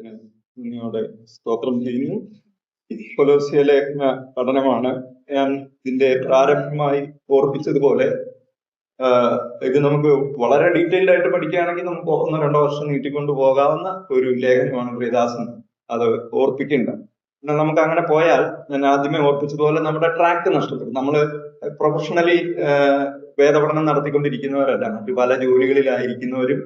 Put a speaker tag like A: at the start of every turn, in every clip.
A: ദൈവത്തിന് നന്ദിയോടെ സ്തോത്രം ചെയ്യുന്നു. കൊലോസ്യ ലേഖന പഠനമാണ് ഞാൻ ഇതിന്റെ പ്രാരംഭമായി ഓർപ്പിച്ചതുപോലെ. ഇത് നമുക്ക് വളരെ ഡീറ്റെയിൽഡ് ആയിട്ട് പഠിക്കുകയാണെങ്കിൽ നമുക്ക് 1-2 വർഷം നീട്ടിക്കൊണ്ട് പോകാവുന്ന ഒരു ലേഖനമാണ് പ്രിയദാസൻ അത് ഓർപ്പിക്കേണ്ട. എന്നാൽ നമുക്ക് അങ്ങനെ പോയാൽ ഞാൻ ആദ്യമേ ഓർപ്പിച്ചതുപോലെ നമ്മുടെ ട്രാക്ക് നഷ്ടപ്പെടും. നമ്മൾ പ്രൊഫഷണലി വേദപഠനം നടത്തിക്കൊണ്ടിരിക്കുന്നവരല്ല, മറ്റു പല ജോലികളിലായിരിക്കുന്നവരും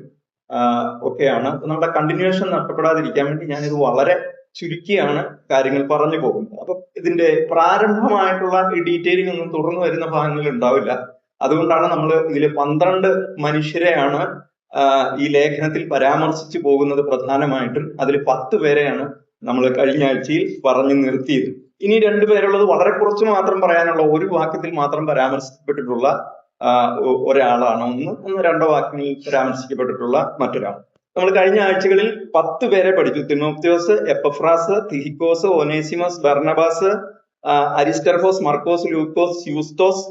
A: ഒക്കെയാണ്. നമ്മുടെ കണ്ടിന്യൂഷൻ നഷ്ടപ്പെടാതിരിക്കാൻ വേണ്ടി ഞാനിത് വളരെ ചുരുക്കിയാണ് കാര്യങ്ങൾ പറഞ്ഞു പോകുന്നത്. അപ്പൊ ഇതിന്റെ പ്രാരംഭമായിട്ടുള്ള ഈ ഡീറ്റെയിലിംഗ് ഒന്നും തുടർന്ന് വരുന്ന ഭാഗങ്ങളിൽ ഉണ്ടാവില്ല. അതുകൊണ്ടാണ് നമ്മൾ ഇതിൽ 12 മനുഷ്യരെയാണ് ഈ ലേഖനത്തിൽ പരാമർശിച്ചു പോകുന്നത് പ്രധാനമായിട്ടും. അതിൽ 10 പേരെയാണ് നമ്മൾ കഴിഞ്ഞ ആഴ്ചയിൽ പറഞ്ഞു നിർത്തിയത്. ഇനി 2 പേരുള്ളത് വളരെ കുറച്ച് മാത്രം പറയാനുള്ള, ഒരു വാക്യത്തിൽ മാത്രം പരാമർശിക്കപ്പെട്ടിട്ടുള്ള ഒരാളാണ് ഒന്ന് 2 വാക്യങ്ങളിൽ പരാമർശിക്കപ്പെട്ടിട്ടുള്ള മറ്റൊരാൾ. നമ്മൾ കഴിഞ്ഞ ആഴ്ചകളിൽ 10 പേരെ പഠിച്ചു. തിമോത്തിയോസ്, എപ്പഫ്രാസ്, തിഹിക്കോസ്, ഒനേസിമസ്, ബർണബാസ്, അരിസ്റ്റർഹോസ്, മർക്കോസ്, ലൂക്കോസ്, യൂസ്തോസ്,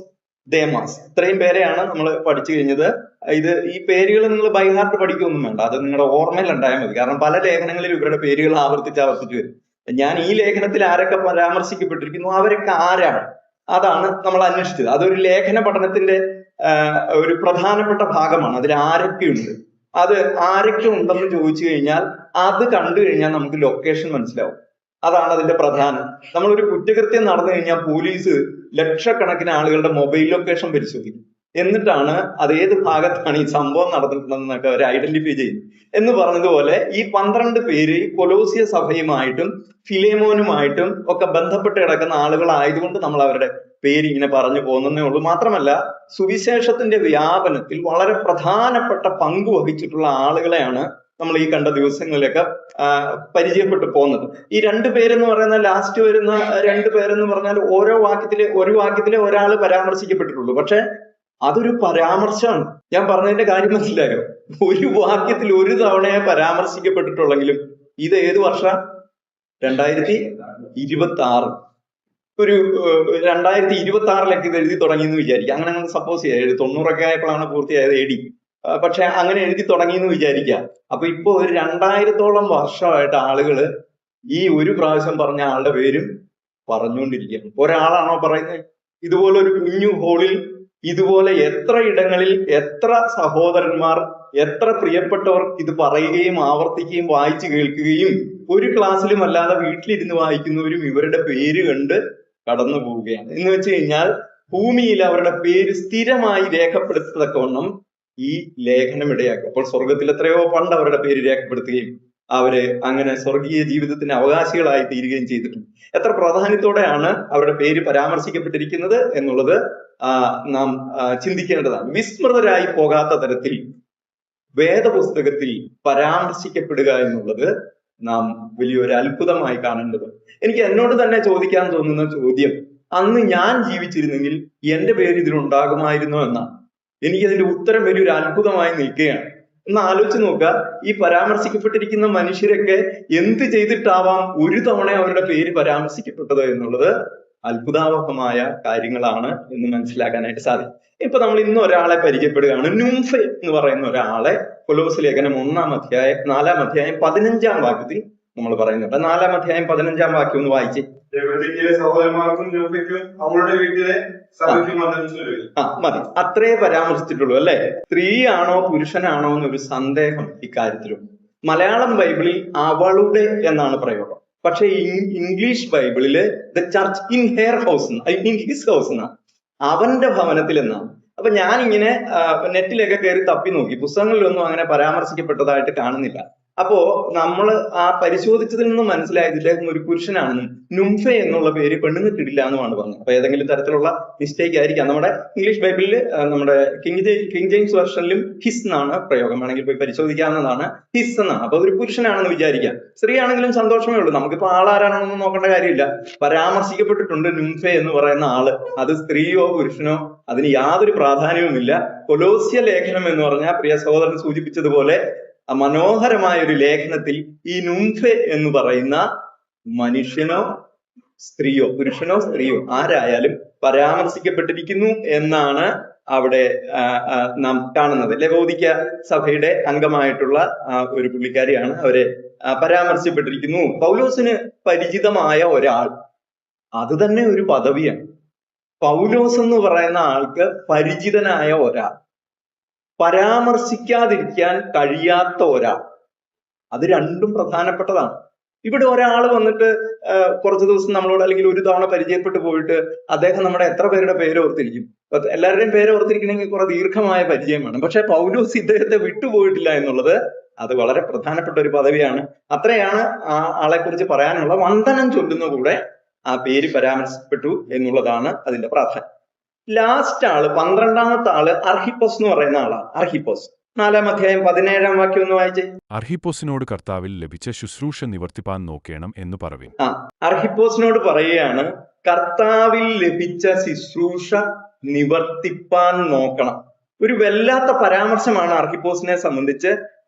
A: ദേമാസ്. ഇത്രയും പേരെയാണ് നമ്മൾ പഠിച്ചു കഴിഞ്ഞത്. ഈ പേരുകൾ നിങ്ങൾ ബൈഹാർട്ട് പഠിക്കുകയൊന്നും വേണ്ട, അത് നിങ്ങളുടെ ഓർമ്മയിൽ ഉണ്ടായാൽ മതി. കാരണം പല ലേഖനങ്ങളിൽ ഇവരുടെ പേരുകൾ ആവർത്തിച്ച് വരും. ഞാൻ ഈ ലേഖനത്തിൽ ആരൊക്കെ പരാമർശിക്കപ്പെട്ടിരിക്കുന്നു, അവരൊക്കെ ആരാണ്, അതാണ് നമ്മൾ അന്വേഷിച്ചത്. അതൊരു ലേഖന പഠനത്തിന്റെ ഒരു പ്രധാനപ്പെട്ട ഭാഗമാണ്. അതിൽ ആരൊക്കെയുണ്ട്, അത് ആരൊക്കെ ഉണ്ടെന്ന് ചോദിച്ചു കഴിഞ്ഞാൽ അത് കണ്ടു കഴിഞ്ഞാൽ നമുക്ക് ലൊക്കേഷൻ മനസ്സിലാവും. അതാണ് അതിന്റെ പ്രധാനം. നമ്മളൊരു കുറ്റകൃത്യം നടന്നു കഴിഞ്ഞാൽ പോലീസ് ലക്ഷക്കണക്കിന് ആളുകളുടെ മൊബൈൽ ലൊക്കേഷൻ പരിശോധിക്കും. എന്നിട്ടാണ് അത് ഏത് ഭാഗത്താണ് ഈ സംഭവം നടന്നിട്ടുണ്ടെന്നൊക്കെ അവർ ഐഡന്റിഫൈ ചെയ്യുന്നത്. എന്ന് പറഞ്ഞതുപോലെ ഈ 12 പേര് കൊലോസ്യ സഭയുമായിട്ടും ഫിലേമോനുമായിട്ടും ഒക്കെ ബന്ധപ്പെട്ട് കിടക്കുന്ന ആളുകളായതുകൊണ്ട് നമ്മൾ അവരുടെ പേര് ഇങ്ങനെ പറഞ്ഞു പോകുന്നതേ ഉള്ളൂ. മാത്രമല്ല, സുവിശേഷത്തിന്റെ വ്യാപനത്തിൽ വളരെ പ്രധാനപ്പെട്ട പങ്ക് വഹിച്ചിട്ടുള്ള ആളുകളെയാണ് നമ്മൾ ഈ കണ്ട ദിവസങ്ങളിലൊക്കെ പരിചയപ്പെട്ടു പോകുന്നത്. ഈ 2 പേരെന്ന് പറയുന്ന ലാസ്റ്റ് വരുന്ന 2 പേരെന്ന് പറഞ്ഞാൽ ഒരു വാക്യത്തിലെ ഒരാൾ പരാമർശിക്കപ്പെട്ടിട്ടുള്ളൂ. പക്ഷെ അതൊരു പരാമർശമാണ്. ഞാൻ പറഞ്ഞതിന്റെ കാര്യം മനസ്സിലായോ? ഒരു വാക്യത്തിൽ ഒരു തവണയെ പരാമർശിക്കപ്പെട്ടിട്ടുള്ളെങ്കിലും ഇത് ഏത് വർഷം? 2026. ഒരു 2026 ഇത് എഴുതി തുടങ്ങി എന്ന് വിചാരിക്കുക. അങ്ങനെ സപ്പോസ് ചെയ്യാം. 90 ആയപ്പോഴാണ് പൂർത്തിയായത് AD. പക്ഷെ അങ്ങനെ എഴുതി തുടങ്ങി എന്ന് വിചാരിക്കുക. അപ്പൊ ഇപ്പൊ ഒരു 2000-ഓളം വർഷമായിട്ട് ആളുകള് ഈ ഒരു പ്രാവശ്യം പറഞ്ഞ ആളുടെ പേരും പറഞ്ഞുകൊണ്ടിരിക്കുകയാണ്. ഒരാളാണോ പറയുന്നത്? ഇതുപോലെ ഒരു കുഞ്ഞു ഹോളിൽ ഇതുപോലെ എത്ര ഇടങ്ങളിൽ എത്ര സഹോദരന്മാർ, എത്ര പ്രിയപ്പെട്ടവർ ഇത് പറയുകയും ആവർത്തിക്കുകയും വായിച്ചു കേൾക്കുകയും ഒരു ക്ലാസ്സിലും അല്ലാതെ വീട്ടിലിരുന്ന് വായിക്കുന്നവരും ഇവരുടെ പേര് കണ്ട് കടന്നു പോവുകയാണ്. എന്ന് വെച്ച് കഴിഞ്ഞാൽ ഭൂമിയിൽ അവരുടെ പേര് സ്ഥിരമായി രേഖപ്പെടുത്തത്തക്കവണ്ണം ഈ ലേഖനം ഇടയാക്കി. അപ്പോൾ സ്വർഗത്തിൽ എത്രയോ പണ്ട് അവരുടെ പേര് രേഖപ്പെടുത്തുകയും അവര് അങ്ങനെ സ്വർഗീയ ജീവിതത്തിന് അവകാശികളായി തീരുകയും ചെയ്തിട്ടുണ്ട്. എത്ര പ്രാധാന്യത്തോടെയാണ് അവരുടെ പേര് പരാമർശിക്കപ്പെട്ടിരിക്കുന്നത് എന്നുള്ളത് നാം ചിന്തിക്കേണ്ടതാണ്. വിസ്മൃതരായി പോകാത്ത തരത്തിൽ വേദപുസ്തകത്തിൽ പരാമർശിക്കപ്പെടുക എന്നുള്ളത് നാം വലിയൊരു അത്ഭുതമായി കാണേണ്ടത്. എനിക്ക് എന്നോട് തന്നെ ചോദിക്കാൻ തോന്നുന്ന ചോദ്യം, അന്ന് ഞാൻ ജീവിച്ചിരുന്നെങ്കിൽ എന്റെ പേര് ഇതിലുണ്ടാകുമായിരുന്നോ എന്നാണ്. എനിക്കതിന്റെ ഉത്തരം വലിയൊരു അത്ഭുതമായി നിൽക്കുകയാണ്. ഒന്ന് ആലോചിച്ച് നോക്കുക, ഈ പരാമർശിക്കപ്പെട്ടിരിക്കുന്ന മനുഷ്യരൊക്കെ എന്ത് ചെയ്തിട്ടാവാം ഒരു തവണ അവരുടെ പേര് പരാമർശിക്കപ്പെട്ടത് എന്നുള്ളത് അത്ഭുതാവഹമായ കാര്യങ്ങളാണ് എന്ന് മനസ്സിലാക്കാനായിട്ട് സാധിക്കും. ഇപ്പൊ നമ്മൾ ഇന്ന് ഒരാളെ പരിചയപ്പെടുകയാണ്. നുംഫെ എന്ന് പറയുന്ന ഒരാളെ കൊലോസ്യ ലേഖനം 4-ാം അധ്യായം 15-ാം വാക്യത്തിൽ നമ്മൾ പറയുന്നുണ്ട്. 4-ാം അധ്യായം 15-ാം വാക്യം ഒന്ന് വായിച്ച്. മതി, അത്രേ പരാമർശിച്ചിട്ടുള്ളൂ അല്ലെ? സ്ത്രീയാണോ പുരുഷനാണോ എന്നൊരു സന്ദേഹം ഇക്കാര്യത്തിലുണ്ട്. മലയാളം ബൈബിളിൽ അവളുടെ എന്നാണ് പ്രയോഗം. പക്ഷെ ഇംഗ്ലീഷ് ബൈബിളില് the church in her house, in his house എന്നാണ്, അവന്റെ ഭവനത്തിൽ എന്നാണ്. അപ്പൊ ഞാനിങ്ങനെ നെറ്റിലൊക്കെ കയറി തപ്പി നോക്കി, പുസ്തകങ്ങളിലൊന്നും അങ്ങനെ പരാമർശിക്കപ്പെട്ടതായിട്ട് കാണുന്നില്ല. അപ്പോ നമ്മൾ ആ പരിശോധിച്ചതിൽ നിന്ന് മനസ്സിലായത് ഇദ്ദേഹം ഒരു പുരുഷനാണെന്നും നുംഫെ എന്നുള്ള പേര് പെണ്ണുങ്ങൾക്കിടില്ല എന്നുമാണ് പറഞ്ഞത്. അപ്പൊ ഏതെങ്കിലും തരത്തിലുള്ള മിസ്റ്റേക്ക് ആയിരിക്കാം. നമ്മുടെ ഇംഗ്ലീഷ് ബൈബിളില് നമ്മുടെ കിങ് ജെയിംസ് വെർഷനിലും ഹിസ് എന്നാണ് പ്രയോഗം. വേണമെങ്കിൽ പോയി പരിശോധിക്കാവുന്നതാണ്. ഹിസ് എന്നാണ്. അപ്പൊ ഒരു പുരുഷനാണെന്ന് വിചാരിക്കാം. സ്ത്രീ ആണെങ്കിലും സന്തോഷമേ ഉള്ളൂ. നമുക്കിപ്പോ ആളാരാണെന്നൊന്നും നോക്കേണ്ട കാര്യമില്ല. പരാമർശിക്കപ്പെട്ടിട്ടുണ്ട് നുംഫെ എന്ന് പറയുന്ന ആള്. അത് സ്ത്രീയോ പുരുഷനോ അതിന് യാതൊരു പ്രാധാന്യവുമില്ല. കൊലോസ്യ ലേഖനം എന്ന് പറഞ്ഞാൽ പ്രിയ സഹോദരൻ സൂചിപ്പിച്ചതുപോലെ മനോഹരമായ ഒരു ലേഖനത്തിൽ ഈ നുംഫെ എന്ന് പറയുന്ന മനുഷ്യനോ സ്ത്രീയോ പുരുഷനോ സ്ത്രീയോ ആരായാലും പരാമർശിക്കപ്പെട്ടിരിക്കുന്നു എന്നാണ് അവിടെ നാം കാണുന്നത്. ലവോദിക്ക സഭയുടെ അംഗമായിട്ടുള്ള ഒരു പുള്ളിക്കാരിയാണ്. അവരെ പരാമർശിക്കപ്പെട്ടിരിക്കുന്നു. പൗലോസിന് പരിചിതമായ ഒരാൾ, അത് തന്നെ ഒരു പദവിയാണ്. പൗലോസ് എന്ന് പറയുന്ന ആൾക്ക് പരിചിതനായ ഒരാൾ, പരാമർശിക്കാതിരിക്കാൻ കഴിയാത്ത ഒരാൾ, അത് രണ്ടും പ്രധാനപ്പെട്ടതാണ്. ഇവിടെ ഒരാൾ വന്നിട്ട് കുറച്ച് ദിവസം നമ്മളോട് അല്ലെങ്കിൽ ഒരു തവണ പരിചയപ്പെട്ടു പോയിട്ട് അദ്ദേഹം നമ്മുടെ എത്ര പേരുടെ പേര് ഓർത്തിരിക്കും? എല്ലാവരുടെയും പേര് ഓർത്തിരിക്കണമെങ്കിൽ കുറെ ദീർഘമായ പരിചയം വേണം. പക്ഷെ പൗലോസ് ഇദ്ദേഹത്തെ വിട്ടുപോയിട്ടില്ല എന്നുള്ളത് അത് വളരെ പ്രധാനപ്പെട്ട ഒരു പദവിയാണ്. അത്രയാണ് ആ ആളെ കുറിച്ച് പറയാനുള്ള. വന്ദനം ചൊല്ലുന്ന കൂടെ ആ പേര് പരാമർശിക്കപ്പെട്ടു എന്നുള്ളതാണ് അതിന്റെ പ്രാധാന്യം. ലാസ്റ്റ് ആള്, 12ാമത്തെ ആള് അർഹിപ്പോസ് എന്ന് പറയുന്ന ആളാണ്. അർഹിപ്പോസ് 4-ാം അധ്യായം 17-ാം വാക്യം ഒന്ന് വായിച്ചേ.
B: അർഹിപ്പോസിനോട് കർത്താവിൽ ലഭിച്ച ശുശ്രൂഷ നിവർത്തിപ്പാൻ നോക്കേണം എന്ന് പറവിൻ.
A: അർഹിപ്പോസിനോട് പറയുകയാണ്, കർത്താവിൽ ലഭിച്ച ശുശ്രൂഷ നിവർത്തിപ്പാൻ നോക്കണം. ഒരു വല്ലാത്ത പരാമർശമാണ് അർഹിപ്പോസിനെ സംബന്ധിച്ച്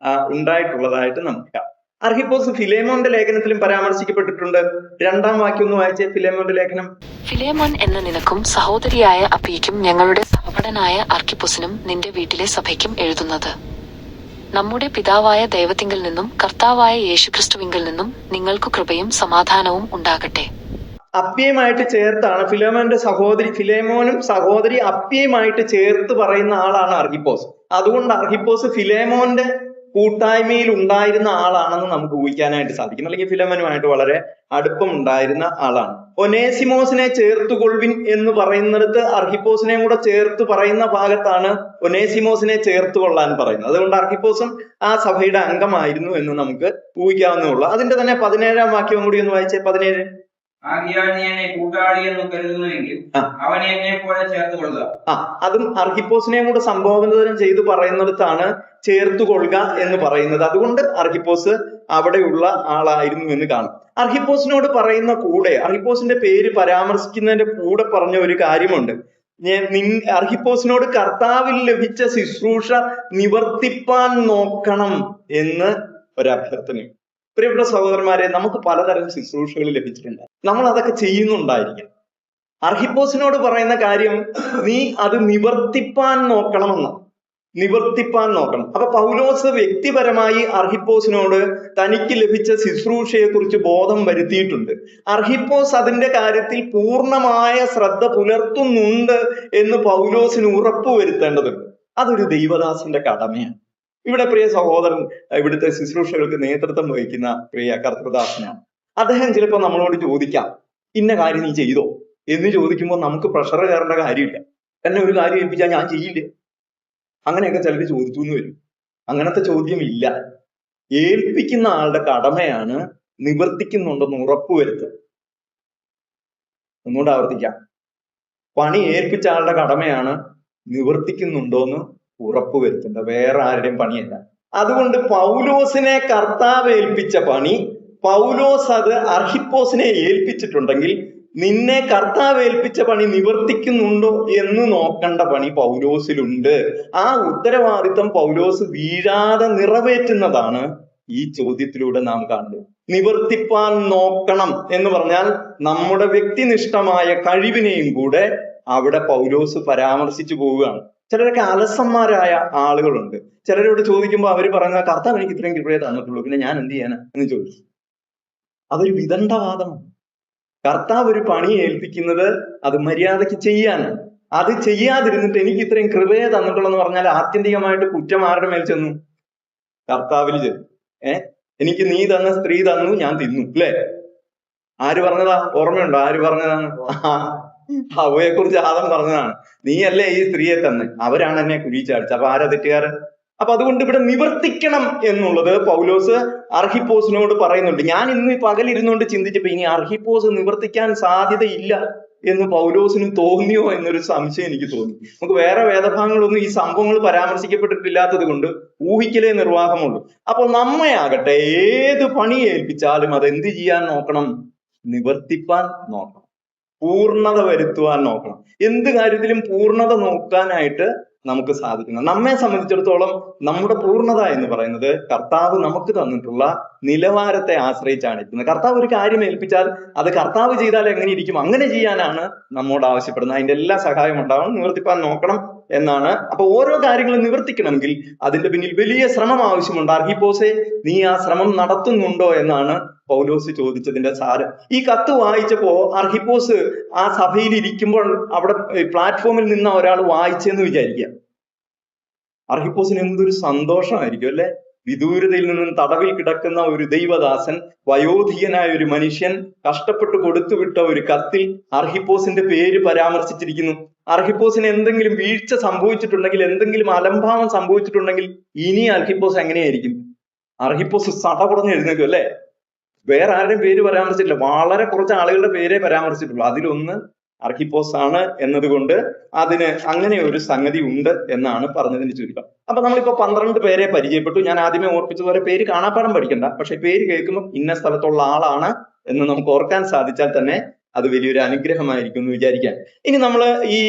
A: ഉണ്ടായിട്ടുള്ളതായിട്ട് നമുക്ക് കാണാം. അർഹിപ്പോസ് ഫിലേമോന്റെ ലേഖനത്തിലും പരാമർശിക്കപ്പെട്ടിട്ടുണ്ട്. 2-ാം വാക്യം ഒന്ന് വായിച്ചേ, ഫിലേമോന്റെ ലേഖനം.
C: ഫിലേമോൻ എന്ന നിനക്കും സഹോദരിയായ അപ്പിയയ്ക്കും ഞങ്ങളുടെ സഹപടനായ അർക്കിപ്പുസിനും നിന്റെ വീട്ടിലെ സഭയ്ക്കും എഴുതുന്നത്, നമ്മുടെ പിതാവായ ദൈവത്തിങ്കൽ നിന്നും കർത്താവായ യേശുക്രിസ്തുവിങ്കൽ നിന്നും നിങ്ങൾക്ക് കൃപയും സമാധാനവും ഉണ്ടാകട്ടെ.
A: അപ്പിയുമായിട്ട് ചേർത്താണ് ഫിലേമോന്റെ സഹോദരി, ഫിലേമോനും സഹോദരി അപ്പിയുമായിട്ട് ചേർത്ത് പറയുന്ന ആളാണ് അർഹിപ്പോസ്. അതുകൊണ്ട് അർഹിപ്പോസ് ഫിലേമോന്റെ കൂട്ടായ്മയിൽ ഉണ്ടായിരുന്ന ആളാണെന്ന് നമുക്ക് ഊഹിക്കാനായിട്ട് സാധിക്കും. അല്ലെങ്കിൽ ഫിലേമോനുമായിട്ട് വളരെ അടുപ്പം ഉണ്ടായിരുന്ന ആളാണ്. ഒനേസിമോസിനെ ചേർത്തുകൊള്ളുവിൻ എന്ന് പറയുന്നിടത്ത് അർഹിപ്പോസിനെയും കൂടെ ചേർത്ത് പറയുന്ന ഭാഗത്താണ് ഒനേസിമോസിനെ ചേർത്തുകൊള്ളാൻ പറയുന്നത്. അതുകൊണ്ട് അർഹിപ്പോസും ആ സഭയുടെ അംഗമായിരുന്നു എന്ന് നമുക്ക് ഊഹിക്കാവുന്നതുള്ളൂ. അതിന്റെ തന്നെ 17-ാം വാക്യം കൂടി ഒന്ന് വായിച്ചേ. 17. അതും അർഹിപ്പോസിനെയും കൂടെ സംബോധന ചെയ്ത് പറയുന്നിടത്താണ് ചേർത്തുകൊള്ളുക എന്ന് പറയുന്നത്. അതുകൊണ്ട് അർഹിപ്പോസ് അവിടെയുള്ള ആളായിരുന്നു എന്ന് കാണും. അർഹിപ്പോസിനോട് പറയുന്ന കൂടെ, അർഹിപ്പോസിന്റെ പേര് പരാമർശിക്കുന്നതിന്റെ കൂടെ പറഞ്ഞ ഒരു കാര്യമുണ്ട്. അർഹിപ്പോസിനോട് കർത്താവിൽ ലഭിച്ച ശുശ്രൂഷ നിവർത്തിപ്പാൻ നോക്കണം എന്ന് ഒരഭ്യർത്ഥന. പ്രിയപ്പെട്ട സഹോദരന്മാരെ, നമുക്ക് പലതരം ശുശ്രൂഷകൾ ലഭിച്ചിട്ടുണ്ട്. നമ്മൾ അതൊക്കെ ചെയ്യുന്നുണ്ടായിരിക്കും. അർഹിപ്പോസിനോട് പറയുന്ന കാര്യം, നീ അത് നിവർത്തിപ്പാൻ നോക്കണമെന്ന്. നിവർത്തിപ്പാൻ നോക്കണം. അപ്പൊ പൗലോസ് വ്യക്തിപരമായി അർഹിപ്പോസിനോട് തനിക്ക് ലഭിച്ച ശുശ്രൂഷയെ കുറിച്ച് ബോധം വരുത്തിയിട്ടുണ്ട്. അർഹിപ്പോസ് അതിന്റെ കാര്യത്തിൽ പൂർണ്ണമായ ശ്രദ്ധ പുലർത്തുന്നുണ്ട് എന്ന് പൗലോസിന് ഉറപ്പുവരുത്തേണ്ടതുണ്ട്. അതൊരു ദൈവദാസന്റെ കടമയാണ്. ഇവിടെ പ്രിയ സഹോദരൻ ഇവിടുത്തെ ശുശ്രൂഷകൾക്ക് നേതൃത്വം വഹിക്കുന്ന പ്രിയ കർത്തൃദാസനാണ്. അദ്ദേഹം ചിലപ്പോൾ നമ്മളോട് ചോദിക്കാം, ഇന്ന കാര്യം നീ ചെയ്തോ എന്ന് ചോദിക്കുമ്പോൾ നമുക്ക് പ്രഷർ കയറേണ്ട കാര്യമില്ല. എന്നെ ഒരു കാര്യം ഏൽപ്പിച്ചാൽ ഞാൻ ചെയ്യില്ലേ, അങ്ങനെയൊക്കെ ചിലർ ചോദിച്ചു എന്ന് വരും. അങ്ങനത്തെ ചോദ്യം ഇല്ല. ഏൽപ്പിക്കുന്ന ആളുടെ കടമയാണ് നിവർത്തിക്കുന്നുണ്ടെന്ന് ഉറപ്പുവരുത്തുക. ഒന്നുകൂടെ ആവർത്തിക്കാം, പണി ഏൽപ്പിച്ച ആളുടെ കടമയാണ് നിവർത്തിക്കുന്നുണ്ടോന്ന് ഉറപ്പുവരുത്തേണ്ടത്, വേറെ ആരുടെയും പണിയല്ല. അതുകൊണ്ട് പൗലോസിനെ കർത്താവ് ഏൽപ്പിച്ച പണി, പൗലോസ് അത് അർഹിപ്പോസിനെ ഏൽപ്പിച്ചിട്ടുണ്ടെങ്കിൽ നിന്നെ കർത്താവ് ഏൽപ്പിച്ച പണി നിവർത്തിക്കുന്നുണ്ടോ എന്ന് നോക്കേണ്ട പണി പൗലോസിലുണ്ട്. ആ ഉത്തരവാദിത്വം പൗലോസ് വീഴാതെ നിറവേറ്റുന്നതാണ് ഈ ചോദ്യത്തിലൂടെ നാം കാണുന്നത്. നിവർത്തിപ്പാൻ നോക്കണം എന്ന് പറഞ്ഞാൽ നമ്മുടെ വ്യക്തിനിഷ്ഠമായ കഴിവിനെയും കൂടെ അവിടെ പൗലോസ് പരാമർശിച്ചു പോവുകയാണ്. ചിലരൊക്കെ അലസന്മാരായ ആളുകളുണ്ട്. ചിലരോട് ചോദിക്കുമ്പോൾ അവർ പറയുന്ന, കർത്താവ് എനിക്ക് ഇത്രയും കൃപയെ തന്നിട്ടുള്ളൂ, പിന്നെ ഞാൻ എന്ത് ചെയ്യാനാ എന്ന് ചോദിച്ചു. അതൊരു വിദണ്ഡവാദമാണ്. കർത്താവ് ഒരു പണി ഏൽപ്പിക്കുന്നത് അത് മര്യാദയ്ക്ക് ചെയ്യാനാണ്. അത് ചെയ്യാതിരുന്നിട്ട് എനിക്ക് ഇത്രയും കൃപയെ തന്നിട്ടുള്ളൂ എന്ന് പറഞ്ഞാൽ ആത്യന്തികമായിട്ട് കുറ്റം ആരുടെ മേൽ ചെന്നു? കർത്താവിൽ ചെന്നു. എനിക്ക് നീ തന്ന സ്ത്രീ തന്നു, ഞാൻ തിന്നു, അല്ലേ? ആര് പറഞ്ഞതാ? ഓർമ്മയുണ്ടോ ആര് പറഞ്ഞതാണ്? ഹവ്വയെ കുറിച്ച് ആദം പറഞ്ഞതാണ്. നീയല്ലേ ഈ സ്ത്രീയെ തന്നെ, അവരാണ് എന്നെ കുഴിച്ചാടിച്ചത്. അപ്പൊ ആരാ തെറ്റുകാരൻ? അപ്പൊ അതുകൊണ്ട് ഇവിടെ നിവർത്തിക്കണം എന്നുള്ളത് പൗലോസ് അർഹിപ്പോസിനോട് പറയുന്നുണ്ട്. ഞാൻ ഇന്ന് പകലിരുന്നുകൊണ്ട് ചിന്തിച്ചപ്പോ ഇനി അർഹിപ്പോസ് നിവർത്തിക്കാൻ സാധ്യതയില്ല എന്ന് പൗലോസിന് തോന്നിയോ എന്നൊരു സംശയം എനിക്ക് തോന്നി. നമുക്ക് വേറെ വേദഭാഗങ്ങളൊന്നും ഈ സംഭവങ്ങൾ പരാമർശിക്കപ്പെട്ടിട്ടില്ലാത്തത് കൊണ്ട് ഊഹിക്കലേ നിർവാഹമുള്ളൂ. അപ്പോൾ നമ്മയാകട്ടെ ഏത് പണി ഏൽപ്പിച്ചാലും അത് എന്ത് ചെയ്യാൻ നോക്കണം? നിവർത്തിപ്പാൻ നോക്കണം, പൂർണ്ണത വരുത്തുവാൻ നോക്കണം. എന്ത് കാര്യത്തിലും പൂർണ്ണത നോക്കാനായിട്ട് നമുക്ക് സാധിക്കണം. നമ്മെ സംബന്ധിച്ചിടത്തോളം നമ്മുടെ പൂർണ്ണത എന്ന് പറയുന്നത് കർത്താവ് നമുക്ക് തന്നിട്ടുള്ള നിലവാരത്തെ ആശ്രയിച്ചാണ് ഇരിക്കുന്നത്. കർത്താവ് ഒരു കാര്യം ഏൽപ്പിച്ചാൽ അത് കർത്താവ് ചെയ്താൽ എങ്ങനെ ഇരിക്കും, അങ്ങനെ ചെയ്യാനാണ് നമ്മോട് ആവശ്യപ്പെടുന്നത്. അതിന്റെ എല്ലാ സഹായം ഉണ്ടാവണം, നിവർത്തിപ്പാൻ നോക്കണം എന്നാണ്. അപ്പൊ ഓരോ കാര്യങ്ങളും നിവർത്തിക്കണമെങ്കിൽ അതിന്റെ പിന്നിൽ വലിയ ശ്രമം ആവശ്യമുണ്ട്. അർഹിപ്പോസെ, നീ ആ ശ്രമം നടത്തുന്നുണ്ടോ എന്നാണ് പൗലോസ് ചോദിച്ചതിന്റെ സാരം. ഈ കത്ത് വായിച്ചപ്പോ അർഹിപ്പോസ് ആ സഭയിൽ ഇരിക്കുമ്പോൾ അവിടെ പ്ലാറ്റ്ഫോമിൽ നിന്ന് ഒരാൾ വായിച്ചെന്ന് വിചാരിക്കുക. അർഹിപ്പോസിന് എന്തൊരു സന്തോഷമായിരിക്കും അല്ലെ? വിദൂരതയിൽ നിന്നും തടവിൽ കിടക്കുന്ന ഒരു ദൈവദാസൻ, വയോധികനായ ഒരു മനുഷ്യൻ കഷ്ടപ്പെട്ട് കൊടുത്തുവിട്ട ഒരു കത്തിൽ അർഹിപ്പോസിന്റെ പേര് പരാമർശിച്ചിരിക്കുന്നു. അർഹിപ്പോസിന് എന്തെങ്കിലും വീഴ്ച സംഭവിച്ചിട്ടുണ്ടെങ്കിൽ, എന്തെങ്കിലും അലംഭാവം സംഭവിച്ചിട്ടുണ്ടെങ്കിൽ ഇനി അർഹിപ്പോസ് എങ്ങനെയായിരിക്കും? അർഹിപ്പോസ് സടപടഞ്ഞ് എഴുന്നേക്കും അല്ലെ? വേറെ ആരുടെയും പേര് പരാമർശിച്ചിട്ടില്ല, വളരെ കുറച്ച് ആളുകളുടെ പേരെ പരാമർശിച്ചിട്ടുള്ളൂ. അതിലൊന്ന് അർഹിപ്പോസ് ആണ് എന്നതുകൊണ്ട് അതിന് അങ്ങനെ ഒരു സംഗതി ഉണ്ട് എന്നാണ് പറഞ്ഞതിന് ചുരുക്കം. അപ്പൊ നമ്മളിപ്പോ 12 പേരെ പരിചയപ്പെട്ടു. ഞാൻ ആദ്യമേ ഓർപ്പിച്ചതുപോലെ പേര് കാണാപ്പാടം പഠിക്കണ്ട, പക്ഷെ പേര് കേൾക്കുമ്പോൾ ഇന്ന സ്ഥലത്തുള്ള ആളാണ് എന്ന് നമുക്ക് ഓർക്കാൻ സാധിച്ചാൽ തന്നെ അത് വലിയൊരു അനുഗ്രഹമായിരിക്കും എന്ന് വിചാരിക്കാൻ. ഇനി നമ്മൾ ഈ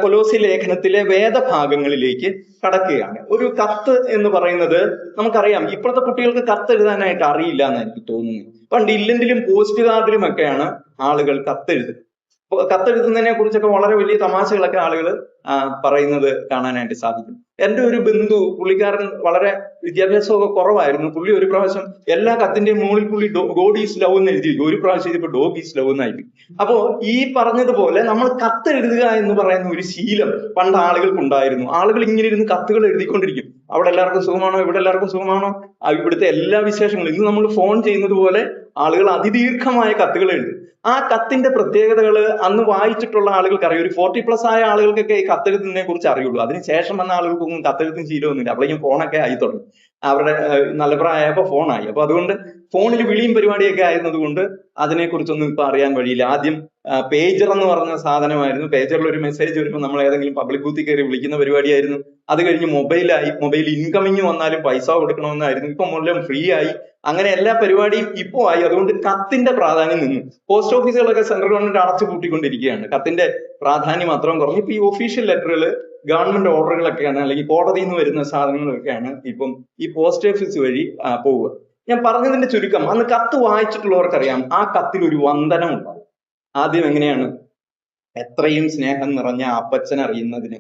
A: കൊലോസി ലേഖനത്തിലെ വേദഭാഗങ്ങളിലേക്ക് കടക്കുകയാണ്. ഒരു കത്ത് എന്ന് പറയുന്നത് നമുക്കറിയാം, ഇപ്പോഴത്തെ കുട്ടികൾക്ക് കത്ത് എഴുതാനായിട്ട് അറിയില്ല എന്ന് എനിക്ക് തോന്നുന്നു. പണ്ട് ഇല്ലെങ്കിലും പോസ്റ്റ് കാർഡിലും ഒക്കെയാണ് ആളുകൾ കത്തെഴുതുന്നത്. കത്തെഴുതുന്നതിനെ കുറിച്ചൊക്കെ വളരെ വലിയ തമാശകളൊക്കെ ആളുകൾ പറയുന്നത് കാണാനായിട്ട് സാധിക്കും. എൻ്റെ ഒരു ബന്ധു, പുള്ളിക്കാരൻ വളരെ വിദ്യാഭ്യാസമൊക്കെ കുറവായിരുന്നു. പുള്ളി ഒരു പ്രാവശ്യം എല്ലാ കത്തിന്റെയും മുകളിൽ പുള്ളി ഗോഡ് ഈസ് ലവ് എന്ന് എഴുതി വെക്കും. ഒരു പ്രാവശ്യം ഇതിപ്പോ ഡോഗ് ഈസ് ലവ് എന്നായിരിക്കും. അപ്പോ ഈ പറഞ്ഞതുപോലെ നമ്മൾ കത്തെഴുതുക എന്ന് പറയുന്ന ഒരു ശീലം പണ്ട് ആളുകൾക്കുണ്ടായിരുന്നു. ആളുകൾ ഇങ്ങനെ ഇരുന്ന് കത്തുകൾ എഴുതിക്കൊണ്ടിരിക്കും. അവിടെ എല്ലാവർക്കും സുഖമാണോ, ഇവിടെ എല്ലാവർക്കും സുഖമാണോ, ഇവിടുത്തെ എല്ലാ വിശേഷങ്ങളും. ഇന്ന് നമ്മൾ ഫോൺ ചെയ്യുന്നത് പോലെ ആളുകൾ അതിദീർഘമായ കത്തുകൾ എഴുതും. ആ കത്തിന്റെ പ്രത്യേകതകൾ അന്ന് വായിച്ചിട്ടുള്ള ആളുകൾക്ക് അറിയാം. ഒരു 40+ ആയ ആളുകൾക്കൊക്കെ ഈ കത്തെഴുതുന്നതിനെ കുറിച്ച് അറിയുള്ളൂ. അതിനുശേഷം വന്ന ആളുകൾക്കൊന്നും കത്തെഴുത്തും ശീലമൊന്നുമില്ല. അപ്പോഴേക്കും ഫോണൊക്കെ ആയി തുടങ്ങി. അവരുടെ നല്ല പ്രായമായപ്പോൾ ഫോണായി. അപ്പൊ അതുകൊണ്ട് ഫോണിൽ വിളിയും പരിപാടിയൊക്കെ ആയിരുന്നത് കൊണ്ട് അതിനെക്കുറിച്ചൊന്നും ഇപ്പൊ അറിയാൻ വഴിയില്ല. ആദ്യം പേജർ എന്ന് പറഞ്ഞ സാധനമായിരുന്നു. പേജറിൽ ഒരു മെസ്സേജ് വരുമ്പോൾ നമ്മൾ ഏതെങ്കിലും പബ്ലിക് ബൂത്തിൽ കയറി വിളിക്കുന്ന പരിപാടിയായിരുന്നു. അത് കഴിഞ്ഞ് മൊബൈലായി. മൊബൈൽ ഇൻകമിങ് വന്നാലും പൈസ കൊടുക്കണമെന്നായിരുന്നു. ഇപ്പൊ മുഴുവൻ ഫ്രീ ആയി. അങ്ങനെ എല്ലാ പരിപാടിയും ഇപ്പോ ആയി. അതുകൊണ്ട് കത്തിന്റെ പ്രാധാന്യം നിന്നു. പോസ്റ്റ് ഓഫീസുകളൊക്കെ സെൻട്രൽ ഗവൺമെന്റ് അടച്ചു പൂട്ടിക്കൊണ്ടിരിക്കുകയാണ്. കത്തിന്റെ പ്രാധാന്യം മാത്രം കുറഞ്ഞു. ഇപ്പൊ ഈ ഒഫീഷ്യൽ ലെറ്ററുകൾ, ഗവൺമെന്റ് ഓർഡറുകളൊക്കെയാണ്, അല്ലെങ്കിൽ കോടതിയിൽ നിന്ന് വരുന്ന സാധനങ്ങളൊക്കെയാണ് ഇപ്പം ഈ പോസ്റ്റ് ഓഫീസ് വഴി പോവുക. ഞാൻ പറഞ്ഞതിന്റെ ചുരുക്കം, അന്ന് കത്ത് വായിച്ചിട്ടുള്ളവർക്കറിയാം ആ കത്തിൽ ഒരു വന്ദനം ഉണ്ടാവും. ആദ്യം എങ്ങനെയാണ്? എത്രയും സ്നേഹം നിറഞ്ഞ അപ്പച്ചൻ അറിയുന്നതിന്,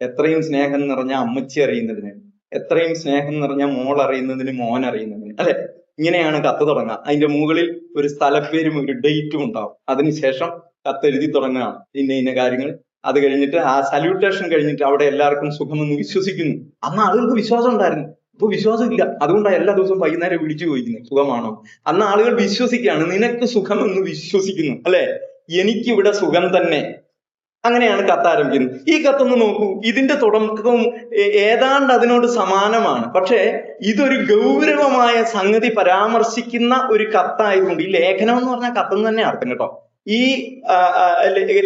A: എത്രയും സ്നേഹം നിറഞ്ഞ അമ്മച്ചി അറിയുന്നതിന്, എത്രയും സ്നേഹം നിറഞ്ഞ മോൾ അറിയുന്നതിന്, മോൻ അറിയുന്നതിന്, അല്ലെ? ഇങ്ങനെയാണ് കത്ത് തുടങ്ങുക. അതിന്റെ മുകളിൽ ഒരു സ്ഥലപ്പേരും ഒരു ഡേറ്റും ഉണ്ടാവും. അതിനുശേഷം കത്ത് എഴുതി തുടങ്ങുകയാണ്, ഇന്ന ഇന്ന കാര്യങ്ങൾ. അത് കഴിഞ്ഞിട്ട് ആ സല്യൂട്ടേഷൻ കഴിഞ്ഞിട്ട് അവിടെ എല്ലാവർക്കും സുഖമെന്ന് വിശ്വസിക്കുന്നു. അന്ന് ആളുകൾക്ക് വിശ്വാസം ഉണ്ടായിരുന്നു, ഇപ്പൊ വിശ്വാസം ഇല്ല. അതുകൊണ്ടാണ് എല്ലാ ദിവസവും വൈകുന്നേരം വിളിച്ചു ചോദിക്കുന്നത് സുഖമാണോ. അന്ന് ആളുകൾ വിശ്വസിക്കുകയാണ്, നിനക്ക് സുഖമെന്ന് വിശ്വസിക്കുന്നു, അല്ലെ? എനിക്കിവിടെ സുഖം തന്നെ. അങ്ങനെയാണ് കത്ത് ആരംഭിക്കുന്നത്. ഈ കത്തൊന്ന് നോക്കൂ, ഇതിന്റെ തുടക്കവും ഏതാണ്ട് അതിനോട് സമാനമാണ്. പക്ഷേ ഇതൊരു ഗൗരവമായ സംഗതി പരാമർശിക്കുന്ന ഒരു കത്തായതുകൊണ്ട്, ഈ ലേഖനം എന്ന് പറഞ്ഞാൽ കത്തെന്ന് തന്നെ അർത്ഥം കേട്ടോ. ഈ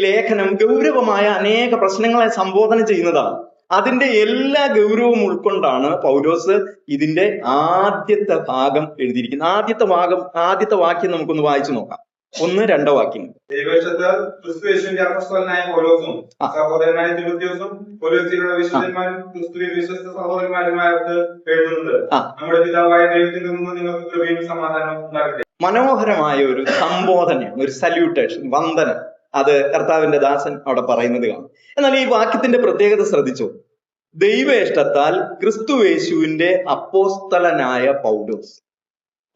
A: ലേഖനം ഗൗരവമായ അനേക പ്രശ്നങ്ങളെ സംബോധന ചെയ്യുന്നതാണ്. അതിന്റെ എല്ലാ ഗൗരവവും ഉൾക്കൊണ്ടാണ് പൗലോസ് ഇതിന്റെ ആദ്യത്തെ ഭാഗം എഴുതിയിരിക്കുന്നത്. ആദ്യത്തെ വാക്യം നമുക്കൊന്ന് വായിച്ചു നോക്കാം. 1-2 വാക്യങ്ങൾ.
D: ദൈവശത്താൽ ക്രിസ്തുയേശുവിന്റെ അപ്പോസ്തലനായ പൗലോസും സഹോദരനായ തിമോഥെയോസും കൊലോസ്യയിലുള്ള വിശുദ്ധന്മാരും ക്രിസ്തുവിൽ വിശ്വസ്ത സഹോദരന്മാരുമായവർക്ക് എഴുതുന്നത്, നമ്മുടെ പിതാവായ ദൈവത്തിൽ നിന്ന് നിങ്ങൾക്ക് കൃപയും സമാധാനവും ഉണ്ടാകട്ടെ. മനോഹരമായ ഒരു സംബോധനയാണ്, ഒരു സല്യൂട്ടേഷൻ, വന്ദനം. അത് കർത്താവിന്റെ ദാസൻ അവിടെ പറയുന്നത് കാണും. എന്നാൽ ഈ വാക്യത്തിന്റെ പ്രത്യേകത ശ്രദ്ധിച്ചു. ദൈവേഷ്ടത്താൽ ക്രിസ്തുയേശുവിന്റെ അപ്പോസ്തലനായ പൗലോസ്.